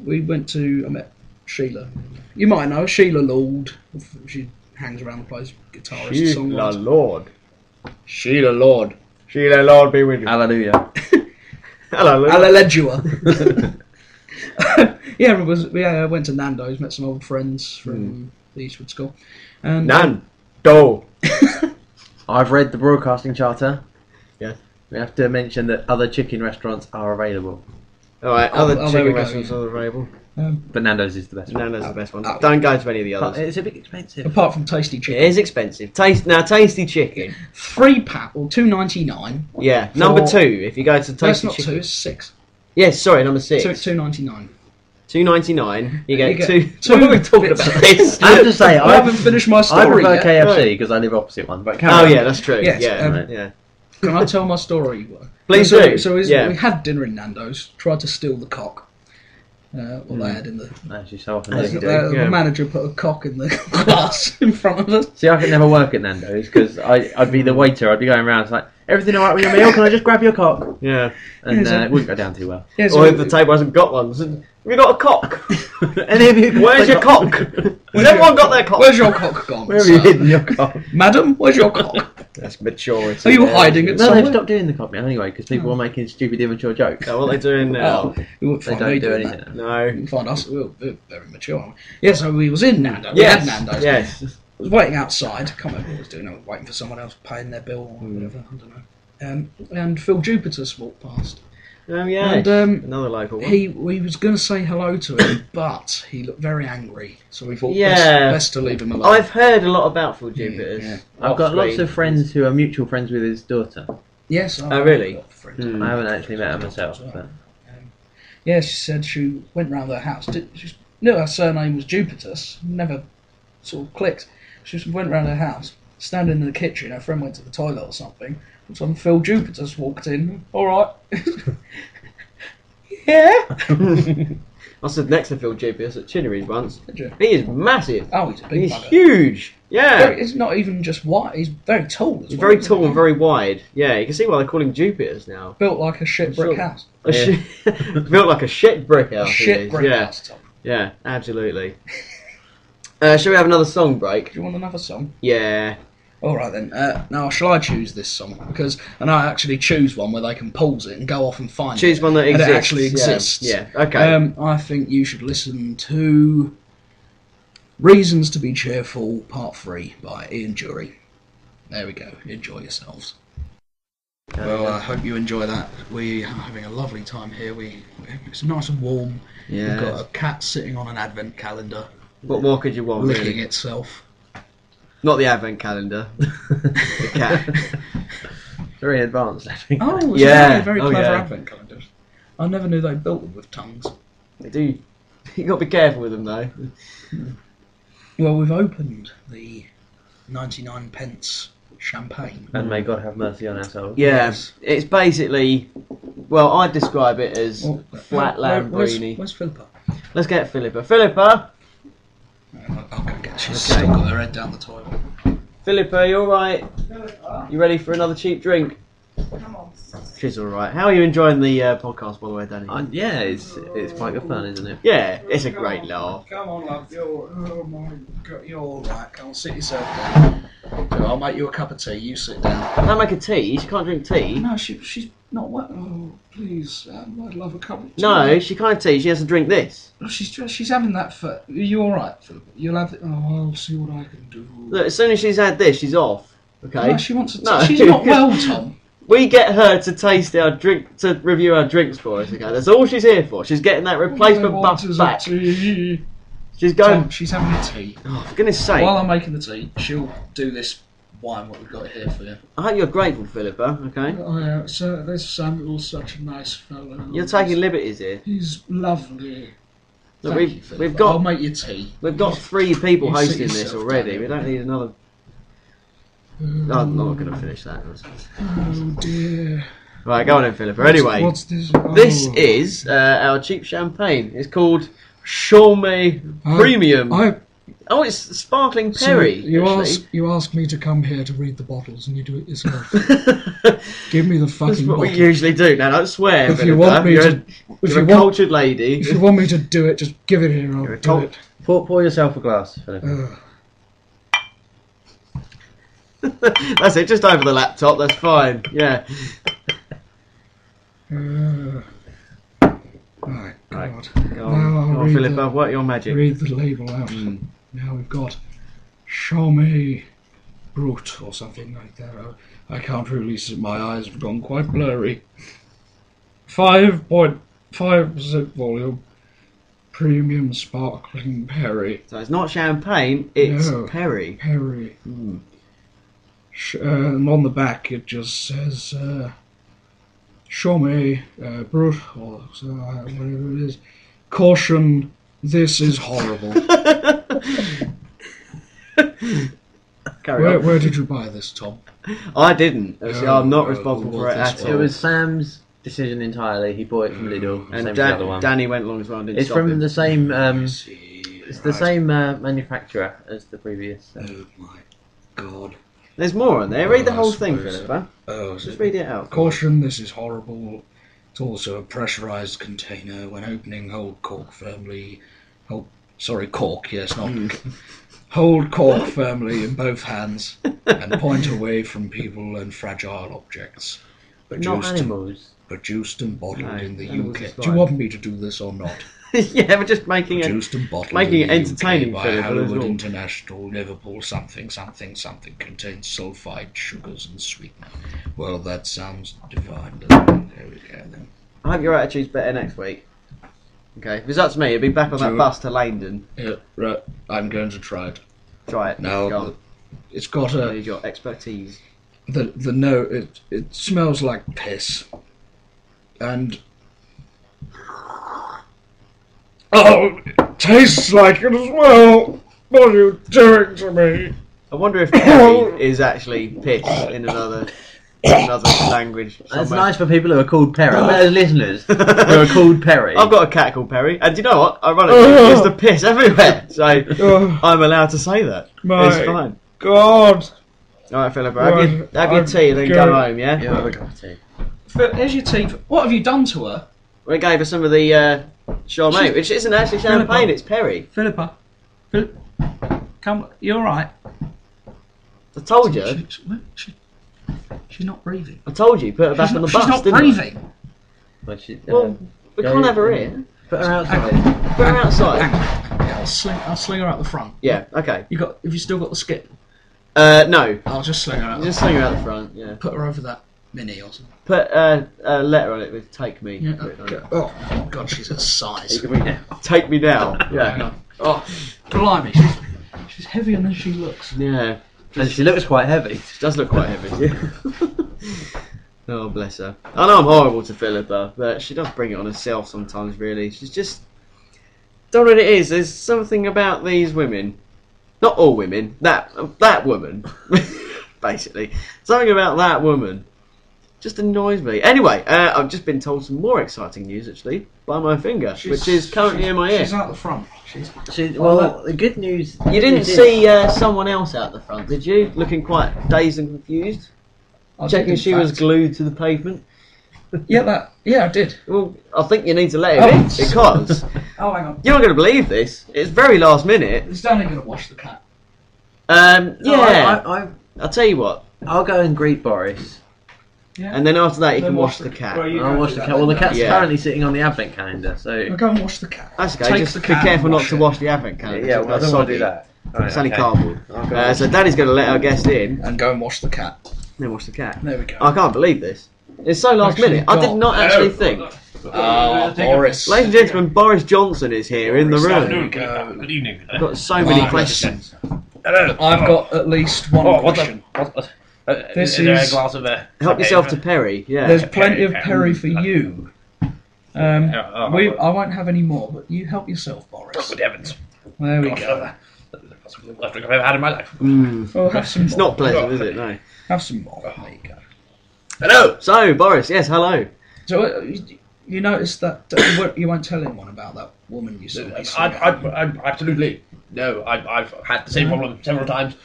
We went to. I met Sheila. You might know Sheila Lord. She hangs around the place, guitarist, Sheila songwriter. Lord. Sheila Lord. Sheila Lord be with you. Hallelujah. Hello, Allelegua. Yeah, I went to Nando's, met some old friends from the Eastwood School. And, Nando. I've read the broadcasting charter. Yes. We have to mention that other chicken restaurants are available, Alright, Oh, other there we chicken go, restaurants yeah. are available. but Nando's is the best one. Nando's the best one. Oh. Don't go to any of the But others. it's a bit expensive. apart from Tasty It Chicken, is expensive. Tasty chicken. 3 pack or $2.99. Yeah, number 2. If you go to That's Tasty not Chicken. 2, it's 6. Yes, sorry, number 6. $2.99. $2.99. You get You get two. two What are we talking bits. about this? I have to say, I haven't finished my I story prefer yet. KFC because I live opposite one. But carry Oh on. yeah, that's true. Yes, Yeah, yeah. Can I tell my story? Please so, do. So Yeah. we had dinner in Nando's, tried to steal the cock. What they had in the... As you so often As do. you do. The yeah. manager put a cock in the glass in front of us. See, I could never work at Nando's because I'd be the waiter. I'd be going around. It's like, everything all right with your meal? Can I just grab your cock? Yeah. And Yeah, so- it wouldn't go down too well. Yeah, Or if the table hasn't got one, so, have you got a cock? Any of you? Where's your cock? Has everyone got their cock? Where's your cock gone? Where have you sir? hidden your cock? Madam, where's your cock? That's maturity. Are you there. hiding it No, somewhere? they've stopped doing the cock now anyway because people were making stupid, immature jokes. So what are they doing now? Oh, you wouldn't They find don't me do doing anything. that. No. You can find us, we're very mature, aren't we? Yeah, so we was in Nando's. Yes. We had Nando's. Yes. I was waiting outside. I can't remember what I was doing. I was waiting for someone else paying their bill or whatever. I don't know. And Phil Jupiter's walked past. Oh yeah. And Another local one. we was going to say hello to him, but he looked very angry. So we thought Yeah. best to leave him alone. I've heard a lot about Phil Jupiter's. Yeah. I've got lots Off-screen. of friends who are mutual friends with his daughter. Yes. I've really? got friends. Hmm. I haven't actually met her myself. But Yeah, she said she went round her house. She knew her surname was Jupiter's. Never sort of clicked. She went round her house, standing in the kitchen. Her friend went to the toilet or something. And some Phil Jupiter's walked in. All right. Yeah. I stood next to Phil Jupiter's at Chinnery's once. Did you? He is massive. Oh, he's a big He's bugger. huge. Yeah. It's not even just white. He's very tall as He's well. very isn't tall he? and very wide. Yeah, you can see why they call him Jupiter's now. Built like a shit brick Sure. house. Built like a shit brick house. A he shit is. brick yeah. house, Tom. Yeah, absolutely. Shall we have another song break? Do you want another song? Yeah. All right then. Now, shall I choose this song? And I actually choose one where they can pause it and go off and find Choose it. one that And exists. it actually exists. Yeah, okay. I think you should listen to Reasons to Be Cheerful, Part 3 by Ian Jury. There we go. Enjoy yourselves. Well, I hope you enjoy that. We are having a lovely time here. It's nice and warm. Yeah. We've got a cat sitting on an advent calendar, What more could you want, licking really? itself. Not the advent calendar. The cat. very advanced, I think. Oh, it's Yeah. a very Oh, clever yeah. advent calendars. I never knew they built them with tongues. They do. You got to be careful with them, though. Well, we've opened the 99 pence champagne. And may God have mercy on our souls. Yeah, Yes. it's basically. Well, I'd describe it as Oh, flat where's Lamborghini. Philippa? Let's get Philippa. Philippa! I'll go get. She's Okay. still got her head down the toilet. Philippa, you alright? You ready for another cheap drink? Come on. She's alright. How are you enjoying the podcast, by the way, Danny? Yeah, it's quite good fun, isn't it? Yeah, it's a great laugh. Come on, love. Oh my God, you're all right. Come on, sit yourself down. So I'll make you a cup of tea. You sit down. Don't make a tea. She can't drink tea. No, she's not well. Oh, please, I'd love a cup of tea. No, she can't have tea. She has to drink this. She's having that for. Are you all right, Philippa? You'll have it. Oh, I'll see what I can do. Look, as soon as she's had this, she's off. Okay? No, she wants to. No. She's not well, Tom. We get her to taste our drink, to review our drinks for us, okay? That's all she's here for. She's getting that replacement All I want buff is back. a tea. She's going... Tom, she's having a tea. Oh, for goodness sake. While I'm making the tea, she'll do this wine, what we've got here for you. I hope you're grateful, Philippa, okay? Oh, yeah, so this Samuel's such a nice fellow. You're taking liberties here. He's lovely. Look, Thank you, we've Philippa. got... I'll make you tea. We've got 3 people You sit hosting this yourself already. down. We don't need another... I'm not going to finish that. Oh dear. Right, go on then, Philippa. Anyway, What's this? this is our cheap champagne. It's called Chaumet Premium. Oh, it's sparkling perry. You ask me to come here to read the bottles, and you do it yourself. Give me the fucking That's what bottle. we usually do. Now, don't swear, If Philippa. you want me you're to, you're a cultured lady. if you want me to do it, just give it here. I'll You're a do cult- it. Pour yourself a glass, Philippa. Ugh. That's it, just over the laptop, that's fine. Yeah. Right, God. Go on, Now I'll go on read Philippa, the- work your magic. Read the label out. Now we've got Chaumet Brut or something like that. I can't really see. My eyes have gone quite blurry. 5.5% volume. Premium sparkling perry. So it's not champagne, it's No. perry. Perry. And on the back it just says Chaumet Brut or whatever it is. Caution, this is horrible. Carry on. Where did you buy this, Tom? I didn't. See, I'm not Oh, responsible for it that's at It all. was Sam's decision entirely. He bought it from Lidl, And same as the other one. Danny went along as well and didn't It's stop from him. the same. See, It's the same manufacturer as the previous. Oh my God. There's more on there. Read the Oh, whole I thing, suppose. Philippa. Oh, Just read it out. Caution, this is horrible. It's also a pressurized container. When opening, hold cork firmly. Cork, yes, not. Hold cork firmly in both hands and point away from people and fragile objects. Not animals. Produced and bottled No, in the animals UK. is Do you fine. want me to do this or not? Yeah, we're just making it. Produced and bottled making in it the entertaining, UK by Philippa, as Hollywood well. International, Liverpool, something, contains sulfide sugars and sweetener. Well, that sounds divine, doesn't it? There we go then. I hope your attitude's better next week. Okay, if it's up to me, I'd be back on that Sure. bus to Langdon. Yeah, right. I'm going to try it. Try it. Now, Go on. it's got I need your expertise. it smells like piss. And oh, it tastes like it as well. What are you doing to me? I wonder if Perry is actually piss in another language. That's somewhere. nice for people who are called Perry. There's listeners who are called Perry. I've got a cat called Perry, and you know what? Ironically, there's the piss everywhere, so I'm allowed to say that. My It's fine. God. All right, Philippa, have your tea and then go home, yeah? Yeah, I've got tea. Here's your tea. What have you done to her? We gave her some of the Chaumet, which isn't actually champagne, Philippa. it's Perry. Philippa. Come. You all right? I told you. She's not breathing. I told you, put her back on the bus, She's not didn't I? breathing. Well, she, Well, we go- can't have her here. Put her outside. Put her outside. Yeah, I'll sling her out the front. Yeah, okay. Have you still got the skip? No. I'll just sling her out. Just sling her out the front, yeah. Put her over that mini or something. Put a letter on it with "Take me." Yeah. Put it on it. Oh God, she's a size. Take me now. Hang Yeah. on. Oh, blimey, she's heavier than she looks. Yeah. And she looks quite heavy. She does look quite heavy. Oh, bless her. I know I'm horrible to Philippa, but she does bring it on herself sometimes, really. She's just... Don't know what it is. There's something about these women. Not all women. That woman. Basically. Something about that woman Just annoys me. Anyway, I've just been told some more exciting news, actually, by my finger, which is currently in my ear. She's out the front. Well, the good news... You didn't see someone else out the front, did you? Looking quite dazed and confused? Checking she was glued to the pavement? Yeah, I did. Well, I think you need to let him in, because... Oh, hang on. You're not going to believe this. It's very last minute. Is Danny going to wash the cat? Yeah. I'll tell you what. I'll go and greet Boris. Yeah. And then after that, you Then can wash the cat. Well, I'll wash the cat. Well, the cat's Yeah. currently sitting on the advent calendar, so... I'll go and wash the cat. That's okay. Take Just the be cat careful and not wash to it. wash the advent calendar. Yeah, well, I don't want to do that. It's only cardboard. So Daddy's going to let our guest in And go and wash the cat. then wash the cat. There we go. I can't believe this. It's so last Actually minute. I did got- not actually think. Boris. Ladies and gentlemen, Boris Johnson is here in the Boris, room. Good evening. I've got so many Right. questions. Hello. I've got at least one question. This is there a is- glass of Help yourself to Perry. Yeah. There's plenty of Perry for you. Oh, I won't have any more, but you help yourself, Boris. Good heavens. There we Gosh, go. that's the worst drink I've ever had in my life. Well, have some It's more. not pleasant, is it? No. Have some more. There you go. Hello. So, Boris, yes, hello. So, you noticed that you won't tell anyone about that woman you saw. I absolutely. No, I've had the same problem several times.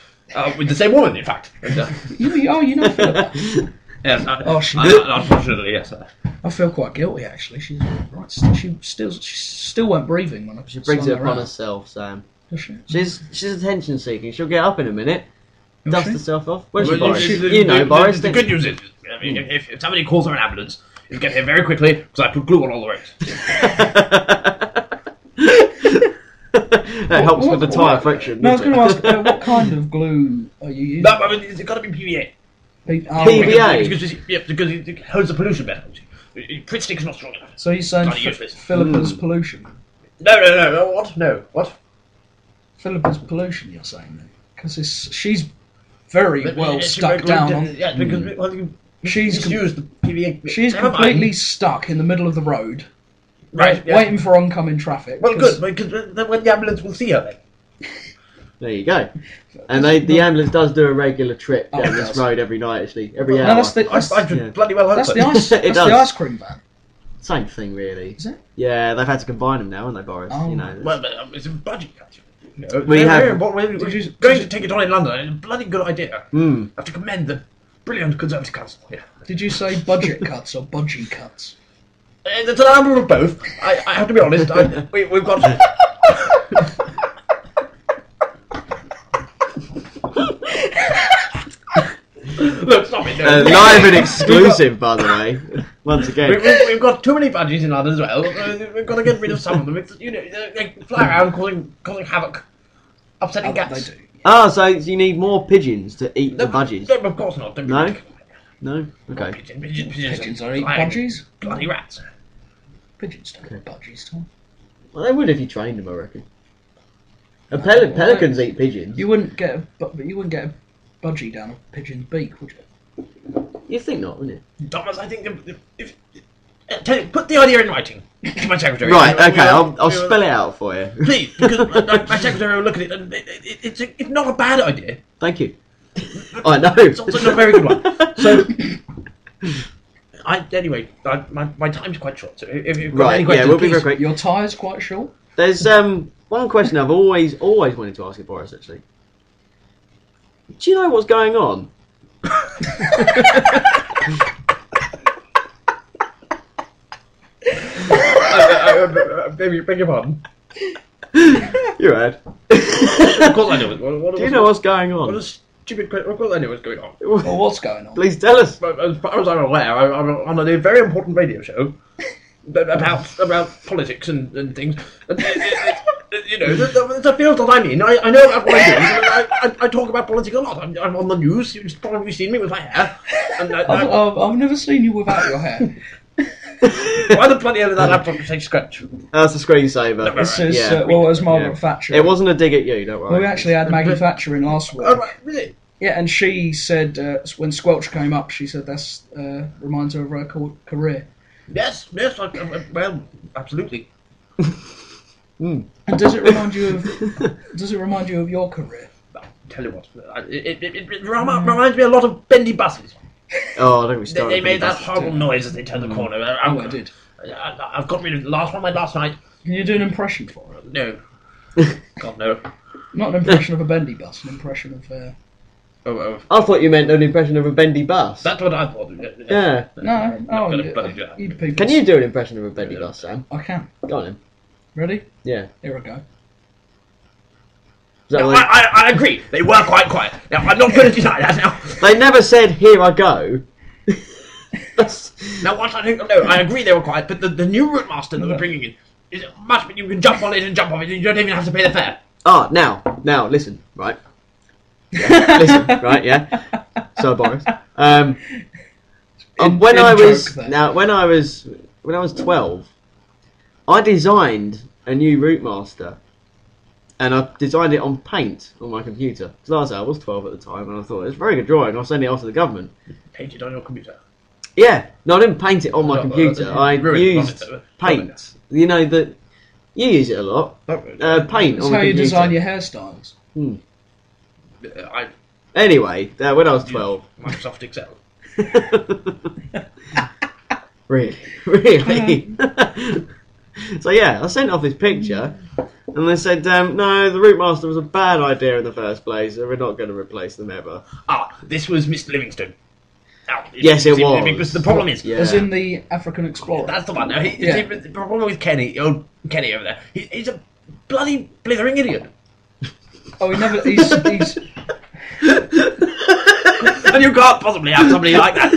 With the same woman, in fact. And, you know Philippa. yes, She unfortunately, yes. I feel quite guilty actually. She's right. She still weren't breathing when I She brings slung it her upon out. herself, Sam. Does she? She's attention seeking. She'll get up in a minute, Does dust she? herself off. Where's Well, Boris? the- You know, the- Boris. The good news is, I mean, if somebody calls for an ambulance, you get here very quickly because I put glue on all the roads. That helps with the tyre friction. No, I was going doesn't to ask, what kind of glue are you using? No, I mean, it's got to be PVA. PVA? Because it holds the pollution better. Crit stick's not strong enough. So you're saying Bloody useless. Philippa's pollution? No, what? No, what? Philippa's pollution, you're saying then? Because she's very well stuck down on... Yeah, because well, you She's used the PVA. She's Never completely mind. stuck in the middle of the road, Right, yeah. waiting for oncoming traffic. Well, good, because then when the ambulance will see her then. There you go. And the ambulance does do a regular trip down it this does. road every night, actually. Every hour. No, that's the I should Yeah. bloody well hope that's so. the ice. It That's does. the ice cream van. Same thing, really. Is it? Yeah, they've had to combine them now, haven't they, Boris? Oh. You know. Well, but it's a budget cut. You know, We very, have- very important. Did you- Going to take it on in London is a bloody good idea. Hmm. I have to commend the brilliant Conservative Council. Yeah. Did you say budget cuts or budgie cuts? It's a number of both. I have to be honest. We've got. Look, stop it. No. Live and exclusive, by the way. Once again. We've got too many budgies in London as well. We've got to get rid of some of them. It's, you know, they fly around causing havoc, upsetting cats. They do. Ah, so you need more pigeons to eat the budgies? No, of course not. Don't be No? ridiculous. No? Okay. Pigeons don't eat flying budgies. Bloody rats. Pigeons don't eat budgies, Tom. Well, they would if you trained them, I reckon. And pelicans eat pigeons. You wouldn't get a budgie down a pigeon's beak, would you? You'd think not, wouldn't you? Thomas, I think if put the idea in writing to my secretary. Right, We- we- okay, I'll we- spell it out for you. Please, because my secretary will look at it and it's not a bad idea. Thank you. I know. It's also not a very good one. So, anyway, my time's quite short. So if you've got Right, any yeah, questions, we'll be very please. quick. Your tire's quite short. There's one question I've always wanted to ask you, Boris, actually. Do you know what's going on? Beg your pardon. You're right. Of course I know it. Do you know what's going What a on? stupid question. Of course I know what's going on. Well, what's going on? Please tell us. But as far as I'm aware, I'm on a very important radio show about politics and things. And you know, the field that I'm in, I know about what I do. I talk about politics a lot. I'm on the news. You've probably seen me with my hair. And I've never seen you without your hair. why the bloody hell did that laptop say scratch? That's a screensaver. This is, Yeah. as Margaret Yeah. Thatcher. It wasn't a dig at you, don't worry. Well, we actually had Maggie Thatcher in last week. Oh, right, really? Yeah, and she said, when Squelch came up, she said that's reminds her of her career. Yes, well, absolutely. And does it remind you of your career? Tell you what, it reminds me a lot of bendy buses. Oh, I don't start. They made that horrible noise as they turned the corner. Oh, I did. I've got rid of the last one I made last night. Can you do an impression for it? No. God, no. Not an impression of a bendy bus, an impression of... Oh. I thought you meant an impression of a bendy bus. That's what I thought. Yeah. No, oh, gonna bloody do that. you people... Can you do an impression of a bendy bus, Sam? I can. Go on then. Ready? Yeah. Here I go. Is that No, what I agree. They were quite quiet. Now, I'm not going to deny that now. they never said, "Here I go." Now, what I think, no, I agree they were quiet, but the new route master that we're bringing in is much, but you can jump on it and jump off it, and you don't even have to pay the fare. Ah, now, listen, right? Yeah, listen, right? Yeah. So, Boris, when I was 12, I designed a new route master, and I designed it on Paint on my computer. Because I was 12 at the time, and I thought it's a very good drawing. I'll send it off to the government. Painted on your computer. Yeah, no, I didn't paint it on my computer. I used Paint. You know that you use it a lot. Paint That's on the how computer. you design your hairstyles. I Anyway, when I was 12. Microsoft Excel. Really. So yeah, I sent off this picture, and they said, no, the route master was a bad idea in the first place, so we're not going to replace them ever. This was Mr. Livingstone. Now, Yes, it was. Because the problem is, Yeah. As in the African Explorer. that's the one. Now, Yeah. the problem with Kenny, old Kenny over there, he's a bloody blithering idiot. Oh, he's And you can't possibly have somebody like that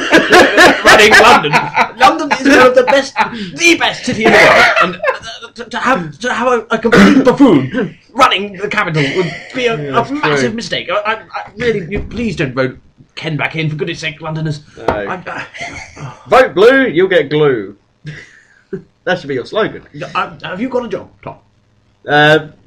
running London. London is one of the best city in the world, and to have a complete buffoon running the capital would be a massive true. mistake. I really, please don't vote Ken back in, for goodness sake, Londoners. No. Vote blue, you'll get glue. That should be your slogan. Have you got a job, Tom?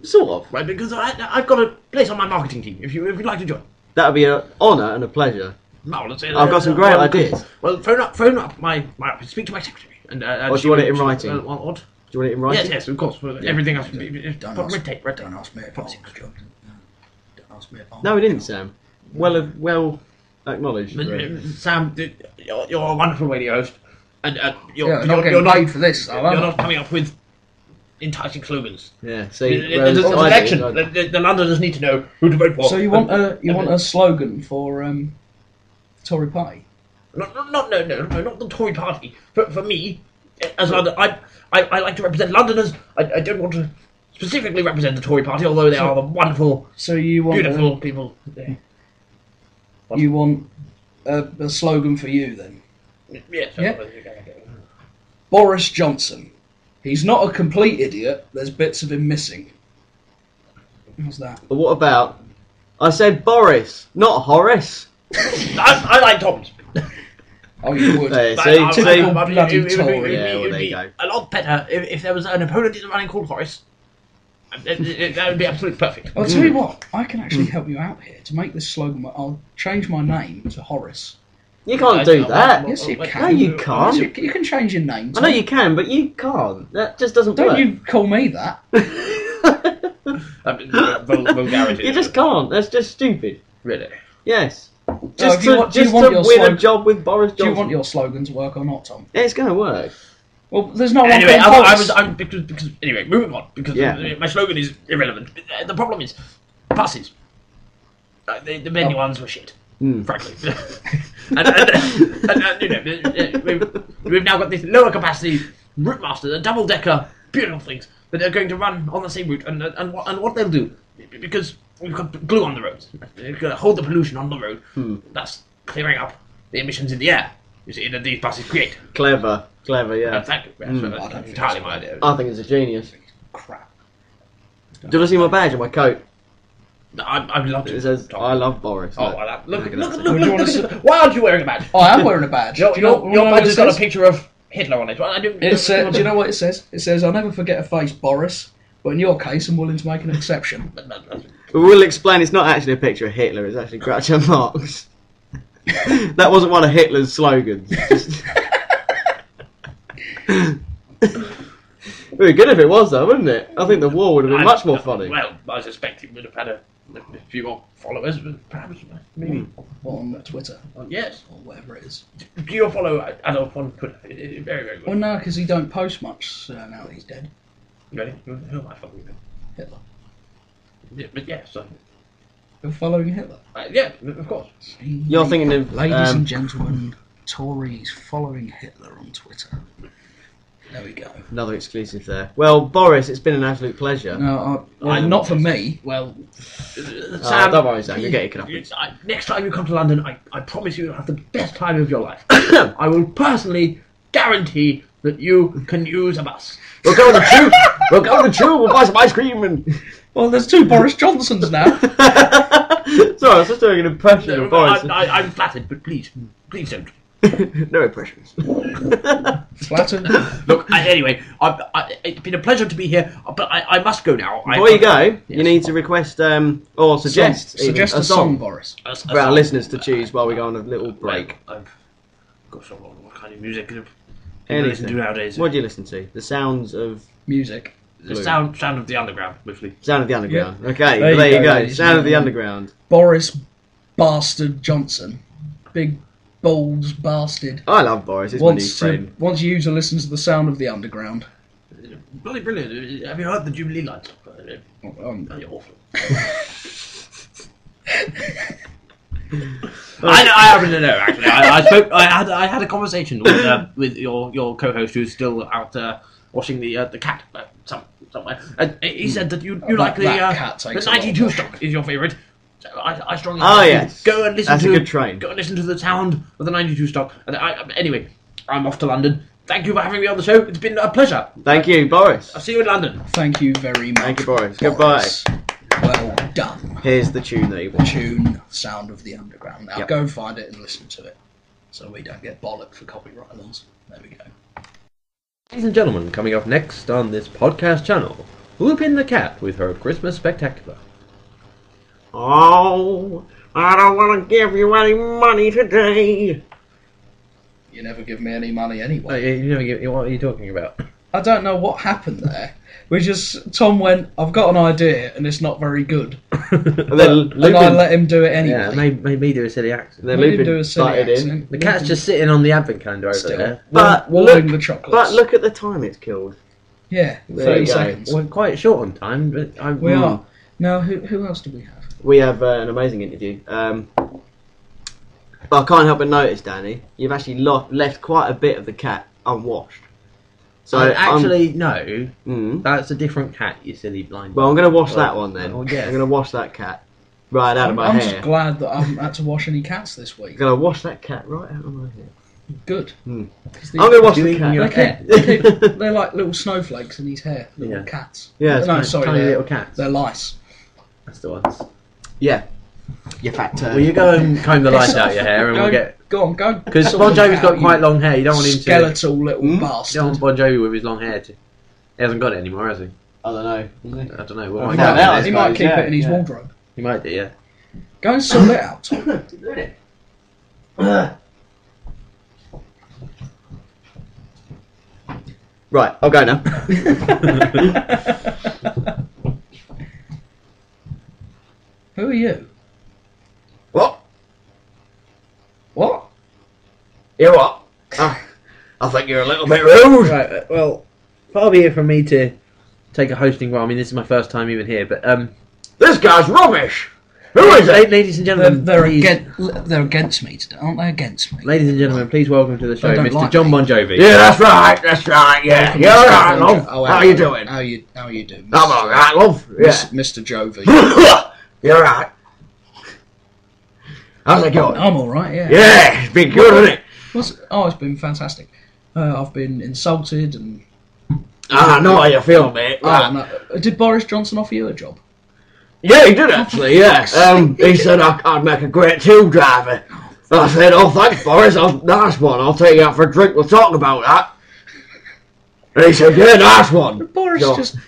Sort of. Right, because I've got a place on my marketing team. If you'd like to join. That would be an honour and a pleasure. No, let's say, I've got some great ideas. Well, phone up my speak to my secretary. And Or do you want it in writing? What? Do you want it in writing? Yes, of course. Everything has to be Don't red ask, tape. don't ask me if I want a job. Don't ask me if I want No, a we didn't, job. Sam. Well acknowledged. Sam, you're a wonderful radio host, and Yeah, not getting paid for this, though, you're am I? not coming up with enticing slogans. Yeah, see, There's an election. The Londoners need to know who to vote for. So you want a slogan for Tory party? No, not the Tory party. For me, as London, I like to represent Londoners. I don't want to specifically represent the Tory party, although they are the wonderful, So you want beautiful people. you want a slogan for you then? Yes. Yeah. Boris Johnson. He's not a complete idiot. There's bits of him missing. How's that? But what about... I said Boris, not Horace. I like Tom's. Oh, you would. There, But see, I- see? Typical I- bloody it would be- Tory. Yeah, well, it would there be you go. a lot better if there was an opponent in the running called Horace. That would be absolutely perfect. I'll tell you what. I can actually help you out here to make this slogan. I'll change my name to Horace. You can't do that. Yes, you can. No, you can't. You can change your name. I know you can, but you can't. That just doesn't Don't work. you call me that? Vulgarity. You just can't. That's just stupid. Really. Yes. if Just you to, want- do you just want to your win a slogan- job with Boris Johnson. Do you want your slogan to work or not, Tom? Yeah, it's going to work. Well, there's no Anyway, one called Boris. because anyway, moving on, because Yeah. my slogan is irrelevant. The problem is buses. The menu ones were shit, frankly. and you know, we've now got this lower capacity route master, the double decker, beautiful things that are going to run on the same route, and what they'll do, because we've got glue on the roads, they're going to hold the pollution on the road, thus clearing up the emissions in the air. You see, that these buses create. Clever, yeah. Thank you. That's entirely my idea. I think it's a genius. Crap. Do you want to see my badge on my coat? I'd love to. It says, Tom. I love Boris. Oh, well, look, Look at look, that. look, Would you look, wanna look, look. Why aren't you wearing a badge? Oh, I am wearing a badge. Your Do you know badge what it has got a says? picture of Hitler on it. Well, Do you know what it says? It says, "I'll never forget a face, Boris. But in your case, I'm willing to make an exception." We will explain it's not actually a picture of Hitler, it's actually Groucho Marx. That wasn't one of Hitler's slogans. Very good if it was though, wouldn't it? I think the war would have been much more funny. Well, I suspect he would have had a a few more followers, perhaps, maybe. What, on Twitter? Yes. Or whatever it is. Do you follow Adolf on Twitter? Very, very good. Well, no, because he don't post much now that he's dead. Ready? Who am I following? Hitler. Yeah, but yes. You're following Hitler? Yeah, of course. You're thinking of Ladies and gentlemen, Tories following Hitler on Twitter. There we go. another exclusive there. Well, Boris, it's been an absolute pleasure. No, not for me. Well, Sam, don't worry, Sam. You'll get your coffee. Next time you come to London, I promise you you'll have the best time of your life. I will personally guarantee that you can use a bus. We'll go on the tube. We'll go on the tube. We'll buy some ice cream and. Well, there's 2 Boris Johnsons now. Sorry, I was just doing an impression of Boris. I'm flattered, but please don't. No impressions. Flattered. Look, anyway, it's been a pleasure to be here, but I must go now. Before you go, you need to request or suggest Suggest a song, Boris. for our listeners to choose while we go on a little break. Gosh, what kind of music do you Anything. listen to nowadays? What do you listen to? The sounds of Music. The sound of the underground, mostly. Sound of the Underground. Okay, There there you you go, go. ladies Sound and of the gentlemen. Underground. Boris Bastard Johnson. Big, balls bastard. I love Boris. He's my new friend. Wants you to listen to the sound of the underground. Bloody brilliant. Have you heard the Jubilee lights? You're awful. I happen to know, actually. I had a conversation with your co-host who's still out washing the cat somewhere, and he said that you like the cat takes a lot of 92 washing. stock is your favourite. So I strongly Oh, suggest you yes. go and listen That's to a good train. Go and listen to the sound of the 92 stock. And anyway, I'm off to London. Thank you for having me on the show. It's been a pleasure. Thank you, Boris. I'll see you in London. Thank you very much. Thank you, Boris. Boris. Well done. Here's the tune that you want. Tune, Sound of the Underground. Now Yep. go and find it and listen to it, so we don't get bollocked for copyright laws. There we go. Ladies and gentlemen, coming up next on this podcast channel, Lupin the Cat with her Christmas Spectacular. Oh, I don't want to give you any money today. You never give me any money anyway. What are you talking about? I don't know what happened there. Tom went, I've got an idea and it's not very good. And then And I let him do it anyway. Yeah, made me do a silly accent. then Made him Lupin do a silly started in. accent. The cat's just sitting on the advent calendar over Still. there. But warming look, the chocolates. but look at the time it's killed. Yeah, There 30 you go. seconds. We're quite short on time, but We are. Now, who else do we have? We have an amazing interview. But I can't help but notice, Danny, you've actually left quite a bit of the cat unwashed. So actually, no. Mm. That's a different cat, you silly blind. Well, I'm going to wash that one then. Oh, yeah. I'm going to wash that cat right out of my I'm hair. just glad that I haven't had to wash any cats this week. I'm going to wash that cat right out of my hair. Good. Hmm. 'Cause I'm going to wash you the eating cat. your They're like little snowflakes in his hair. Little Yeah. cats. Yeah, it's no, tiny- sorry, tiny they're, little cats. they're lice. That's the ones. Yeah. You fat turd. Will you go and comb the lice out of your hair and we'll get... Go on, go. Because sort Bon them Jovi's out, got you quite long hair. You don't want him to... skeletal little You bastard. don't want Bon Jovi with his long hair to... He hasn't got it anymore, has he? I don't know. I don't know. What Oh, might no, happen no, next? He might suppose, keep yeah, it in his yeah. wardrobe. He might do, yeah. Go and sort it out, Tom. Right, I'll go now. Who are you? What? What? You what? I think you're a little bit rude. Right, well, far be it from me to take a hosting role. I mean, this is my first time even here, but This guy's rubbish. Who is it? ladies and They're, gentlemen, they're, please, they're against me today, aren't they? Against me. ladies and gentlemen, please welcome to the show, They don't Mr. like John me. Bon Jovi. Yeah, that's right, yeah. You're alright, love. Oh, How you doing? How you doing? I'm alright, love. Yeah. Mr. Jovi. You're alright. How's it going? I'm alright, yeah. Yeah, it's been good, hasn't it? It's been fantastic. I've been insulted and... I know how you feel, mate. Oh, no. Did Boris Johnson offer you a job? Yeah, he did actually, yeah. He said I'd make a great tube driver. I said, oh, thanks, Boris. Nice one. I'll take you out for a drink. We'll talk about that. And he said, yeah, nice one. Boris So-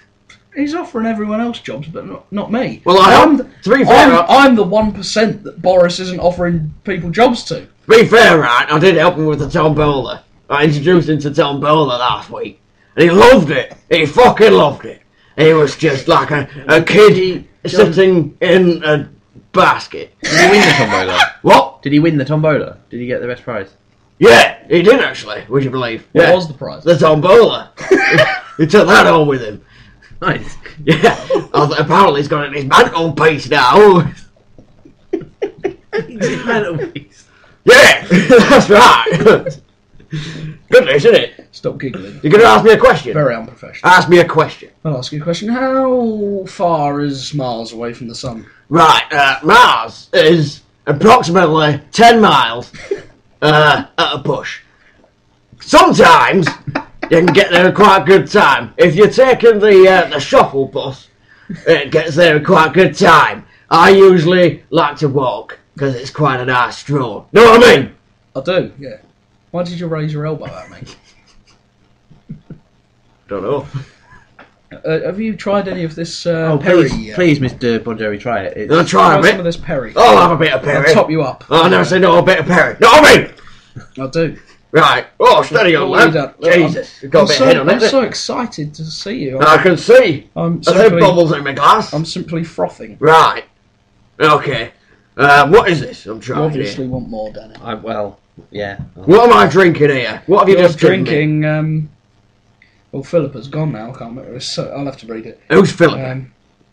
he's offering everyone else jobs, but not me. Well, to be fair, I'm the 1% that Boris isn't offering people jobs to. To be fair, right, I did help him with the tombola. I introduced him to tombola last week. And he loved it. He fucking loved it. He was just like a kid. sitting in a basket. Did he win the tombola? What? Did he win the tombola? Did he get the best prize? Yeah, he did actually, would you believe? What Yeah. was the prize? The tombola. He took that home with him. Nice. Yeah, apparently he's got it in his mantelpiece now. Mantelpiece. Yeah, that's right. Goodness, isn't it? Stop giggling. You're going to ask me a question? Very unprofessional. Ask me a question. I'll ask you a question. How far is Mars away from the sun? Right, Mars is approximately 10 miles at a push. Sometimes you can get there in quite a good time. If you're taking the shuttle bus, it gets there in quite a good time. I usually like to walk because it's quite a nice stroll. Know what I mean? I do, yeah. Why did you raise your elbow at me? Don't know. Have you tried any of this Oh, Perry? please, Mr. Bon Jovi, try it. It's- I'll try a Try some of bit. this Perry. I'll have a bit of Perry. I'll top you up. Oh, I never say no, a bit of Perry. Know what I mean? I do. Right. Oh, steady on, What have you lad. done? Jesus. You've got a bit of head on I'm it. so excited to see you. I can see. I'm Are there simply, bubbles in my glass? I'm simply frothing. Right. Okay. What is this? I'm You trying obviously here. want more, Danny. well, yeah. What am I drinking here? What have you You're just given me? drinking. Well, Philippa's gone now. I can't remember. I'll have to read it. Who's Philippa?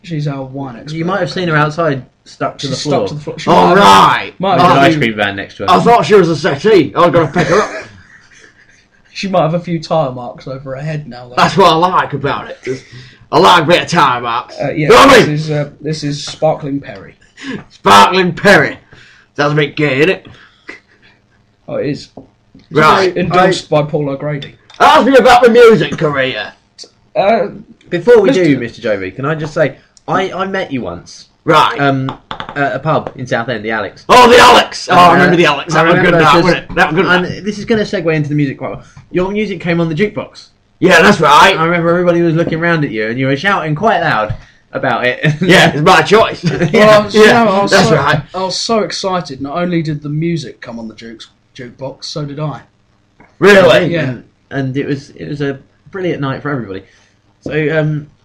She's our wine expert. You might have seen her outside, stuck to the She's floor. stuck to the floor. She All might have- right. might There's have an a ice few- cream van next to her. I thought she was a settee. I've got to pick her up. She might have a few tyre marks over her head now. Though. That's what I like about it. I like a bit of time marks. Yeah, Know what I this mean? is sparkling Perry. Sparkling Perry. Sounds a bit gay, innit? Oh, it is. Right. Endorsed by Paul O'Grady. Ask me about my music career. Before we Let's do, do Mr. Jovi, can I just say, I met you once Right. at a pub in Southend, the Alex. Oh, the Alex. Oh, I remember the Alex. That was good, that, 'cause- wasn't it? That was good. And this is going to segue into the music quite well. Your music came on the jukebox. Yeah, that's right. I remember everybody was looking around at you, and you were shouting quite loud about it. Yeah, it's my choice. Well, I was, that's right. I was so excited. Not only did the music come on the jukebox, so did I. Really? Yeah. And it was a brilliant night for everybody. So,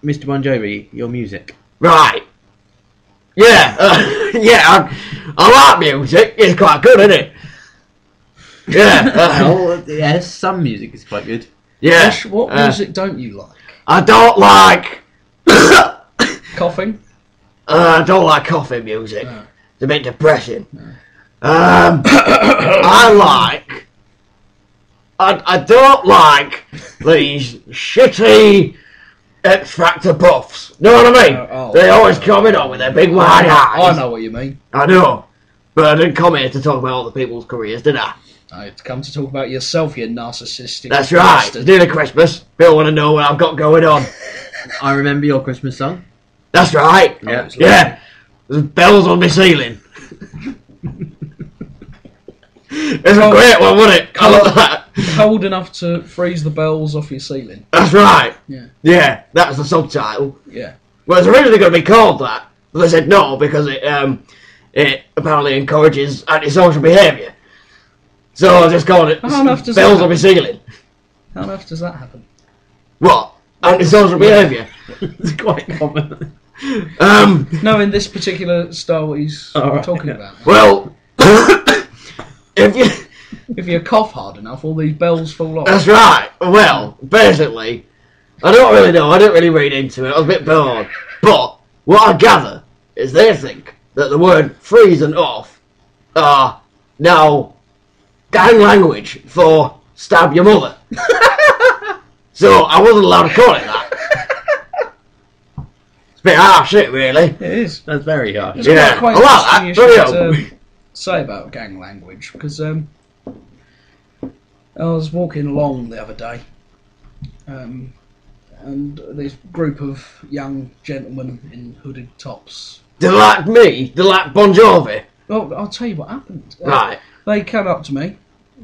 Mr. Bon Jovi, your music. Right. Yeah. Yeah, I like music. It's quite good, isn't it? Yeah. Oh, yes, some music is quite good. Yeah. Ash, what music don't you like? I don't like... Coughing? I don't like coffee music. No. It's a bit depressing. I like... I don't like these shitty X Factor buffs. Know what I mean? They always come in on with their big wide eyes. I know what you mean. I know. But I didn't come here to talk about other people's careers, did I? I'd come to talk about yourself, you narcissistic That's right. bastard. It's nearly Christmas. People want to know what I've got going on. I remember your Christmas song. That's right. Yeah. Yeah. There's bells on my ceiling. It's a great one, wasn't it? I love that. Cold enough to freeze the bells off your ceiling. That's right. Yeah. Yeah, that was the subtitle. Yeah. Well, it's originally going to be called that, but they said no because it apparently encourages antisocial behaviour. So I just called it How on earth does bells that on my ceiling. How on earth does that happen? What? Antisocial behaviour. It's quite common. No, in this particular style what he's talking about. Well, if you cough hard enough, all these bells fall off. that's right. Well, basically, I don't really know. I didn't really read into it. I was a bit bored. But what I gather is they think that the word freeze and off are now gang language for stab your mother. So I wasn't allowed to call it that. It's a bit harsh, isn't it, really? It is. That's very harsh. It's Yeah, quite I like interesting that. you should say about gang language, because I was walking along the other day, and this group of young gentlemen in hooded tops. They like me. They like Bon Jovi. Well, I'll tell you what happened. Right. They came up to me.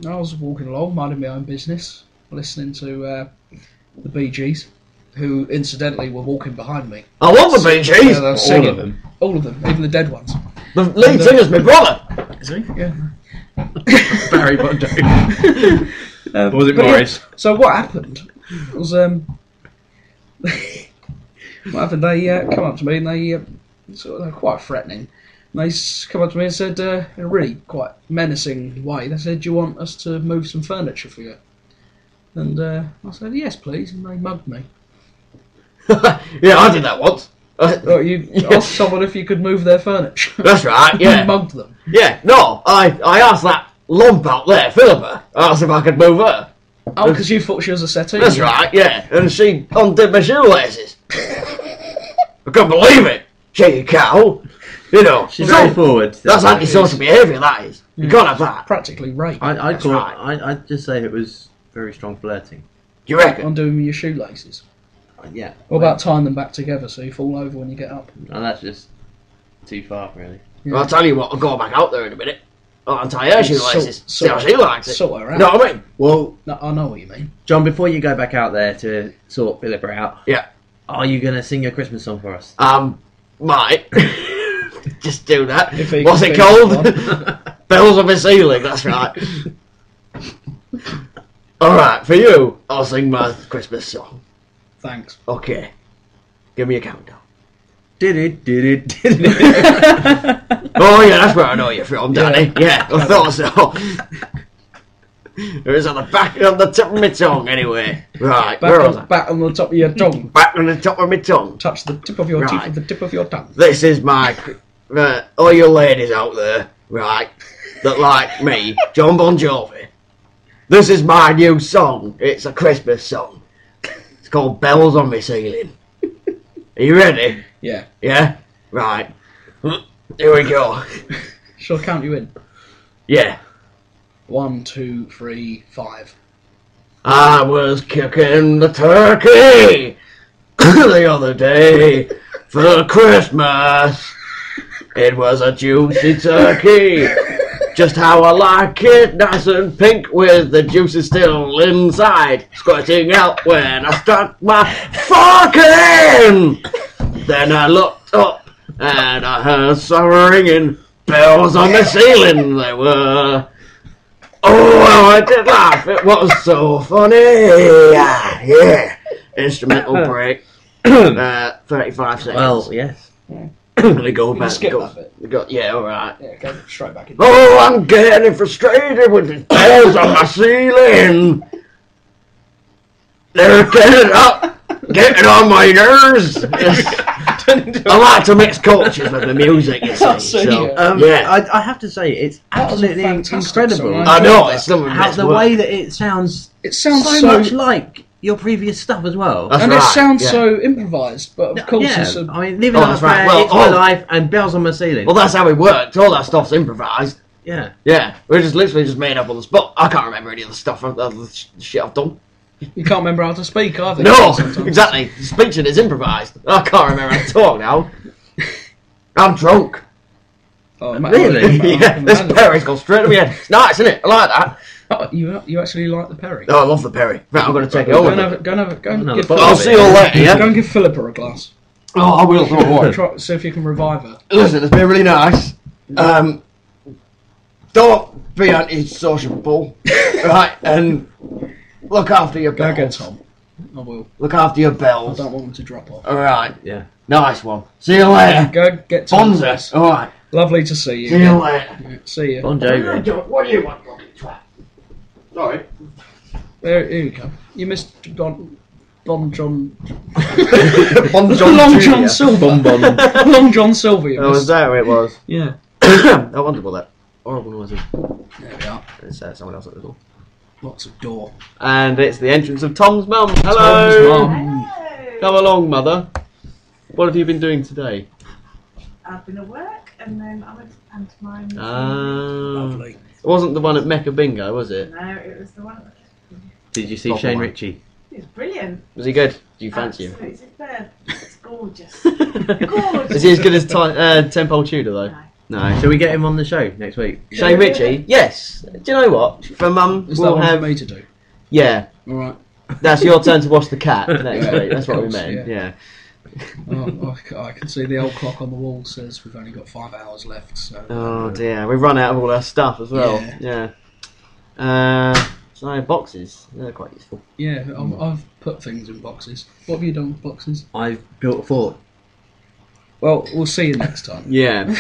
I was walking along, minding my own business, listening to the Bee Gees, who incidentally were walking behind me. I love the Bee Gees. They were singing. All of them, even the dead ones. The lead singer's my brother. Is he? Yeah. Barry Bon Jovi. Or was it but Morris? yeah, so what happened was what happened? They come up to me and sort of quite threatening. And they come up to me and said, in a really quite menacing way, they said, "Do you want us to move some furniture for you?" And I said, "Yes, please." And they mugged me. Yeah, I did that once. Oh, you asked someone if you could move their furniture. That's right, yeah. You mugged them. Yeah, no, I asked that lump out there, Philippa. I asked if I could move her. Oh, because you thought she was a settee. That's right, yeah. And she undid my shoelaces. I couldn't believe it. Cheeky cow. You know. She's very forward. That's antisocial behaviour, that is. You can't have that. Practically rape. I'd right. just say it was very strong flirting. Do you reckon? Undoing your shoelaces. Yeah. What about tying them back together so you fall over when you get up? No, that's just too far, really. Yeah. Well, I'll tell you what, I'll go back out there in a minute. I'll untie her shoelaces. See how sort- she likes it. Sort her out. Know what I mean? Well, No, I know what you mean. John, before you go back out there to sort Philippa out, Yeah. are you going to sing a Christmas song for us? Might. Just do that. If he What's can it think called? Bells on the ceiling, that's right. Alright, for you, I'll sing my Christmas song. Thanks. Okay. Give me a countdown. Did it. Oh yeah, that's where I know you're from, Danny. Yeah, I thought so. It was on the tip of my tongue, anyway. Right, where was I? Back on the top of your tongue. Back on the top of my tongue. Touch the tip of your teeth Right. with the tip of your tongue. This is my... all you ladies out there, right, that like me, John Bon Jovi. This is my new song. It's a Christmas song. It's called Bells on My Ceiling. Are you ready? Yeah. Yeah? Right. Here we go. Shall I count you in? Yeah. 1, 2, 3, 5. I was kicking the turkey the other day for Christmas. It was a juicy turkey, just how I like it, nice and pink with the juices still inside, squirting out when I stuck my fork in. Then I looked up and I heard some ringing bells on the ceiling. They were... Oh, I did laugh. It was so funny. Yeah. Instrumental break. 35 seconds. Well, yes. They go You back. skip Go, that bit. go, yeah, alright. Yeah, go straight back in. Oh, I'm getting frustrated with the bells on my ceiling. They're getting up, getting on my nerves. I like to mix cultures with the music, you see. I'll see So, you. yeah. I have to say, it's That was a absolutely fantastic incredible. song. I know, it's some of the How best the work. way that it sounds It sounds so much like your previous stuff as well. That's and it right, sounds yeah. so improvised, but of course yeah, it's a... I mean, living Oh, on a that's right. prayer, Well, it's my oh. life, and bells on my ceiling. Well, that's how it worked. All that stuff's improvised. Yeah. Yeah, we're just literally just made up on the spot. I can't remember any of the stuff, the shit I've done. You can't remember how to speak either. No, sometimes. exactly. Speeching is improvised. I can't remember how to talk now. I'm drunk. Oh, man. Really? Yeah, this Perry's gone straight to my head. It's nice, isn't it? I like that. Oh, you actually like the Perry? Oh, I love the Perry. Right, I'm going to take it Go over. and have it. Go and have it. Go and Another give bottle I'll of Philippa. see you all later, yeah? Go and give Philippa a glass. Oh, I will. Don't worry. Try, see if you can revive her. Listen, it's been really nice. Don't be anti-sociable, right? And look after your Go bells. get Tom. I will. Look after your I bells. don't want them to drop off. All right. Yeah. Nice one. See you later. Go get Tom. Bonza. All right. Lovely to see you. See you later. Yeah, see you. Bon Jovi. What do you want, fucking twat? Sorry. Here you go. You missed Bon John. Bon John Long Jr. John Silver. Long John Silver. You Oh, was missed. that where it was? Yeah. I wonder what that horrible noise is. There we are. It's someone else at the door. Lots of door. And it's the entrance of Tom's mum. Hello. Tom's mum. Come along, mother. What have you been doing today? I've been at work and then I went to pantomime. Lovely. It wasn't the one at Mecca Bingo, was it? No, it was the one. Did you see Proper Shane one. Ritchie? It was brilliant. Was he good? Do you fancy him? Absolutely superb. It's gorgeous. Gorgeous. Is he as good as Temple Tudor though? No. No. Shall we get him on the show next week? Shane Ritchie? Yes. Do you know what? For mum, Is that we'll one have. for me to do? Yeah. All right. That's your turn to wash the cat next Yeah, week. That's what we of course, meant. Yeah. Oh, I can see the old clock on the wall says we've only got 5 hours left. So. Oh dear, we've run out of all our stuff as well. Yeah. So boxes, they're quite useful. Yeah, I've put things in boxes. What have you done with boxes? I've built a fort. Well, we'll see you next time. Yeah.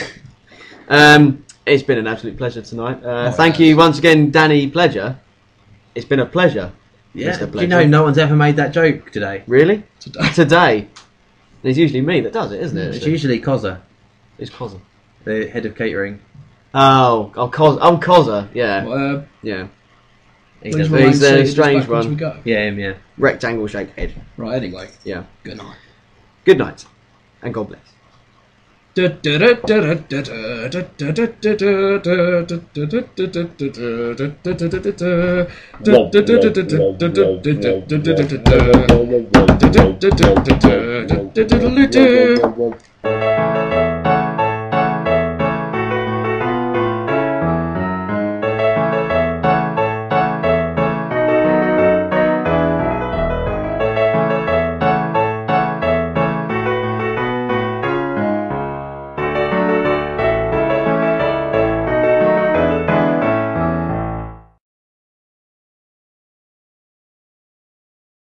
It's been an absolute pleasure tonight. it Thank has. you once again, Danny Pledger. It's been a pleasure. Yeah. Mr. Do you know no one's ever made that joke today? Really? Today. Today. It's usually me that does it, isn't it? It's usually Cozza, It's Cozza. the head of catering. Cozza. Yeah. Well, Yeah. He please does remain He's a seated as strange backwards one. we go. Yeah, him, yeah. Rectangle shaped head. Right, anyway. Yeah. Good night. Good night. And God bless. Whoa.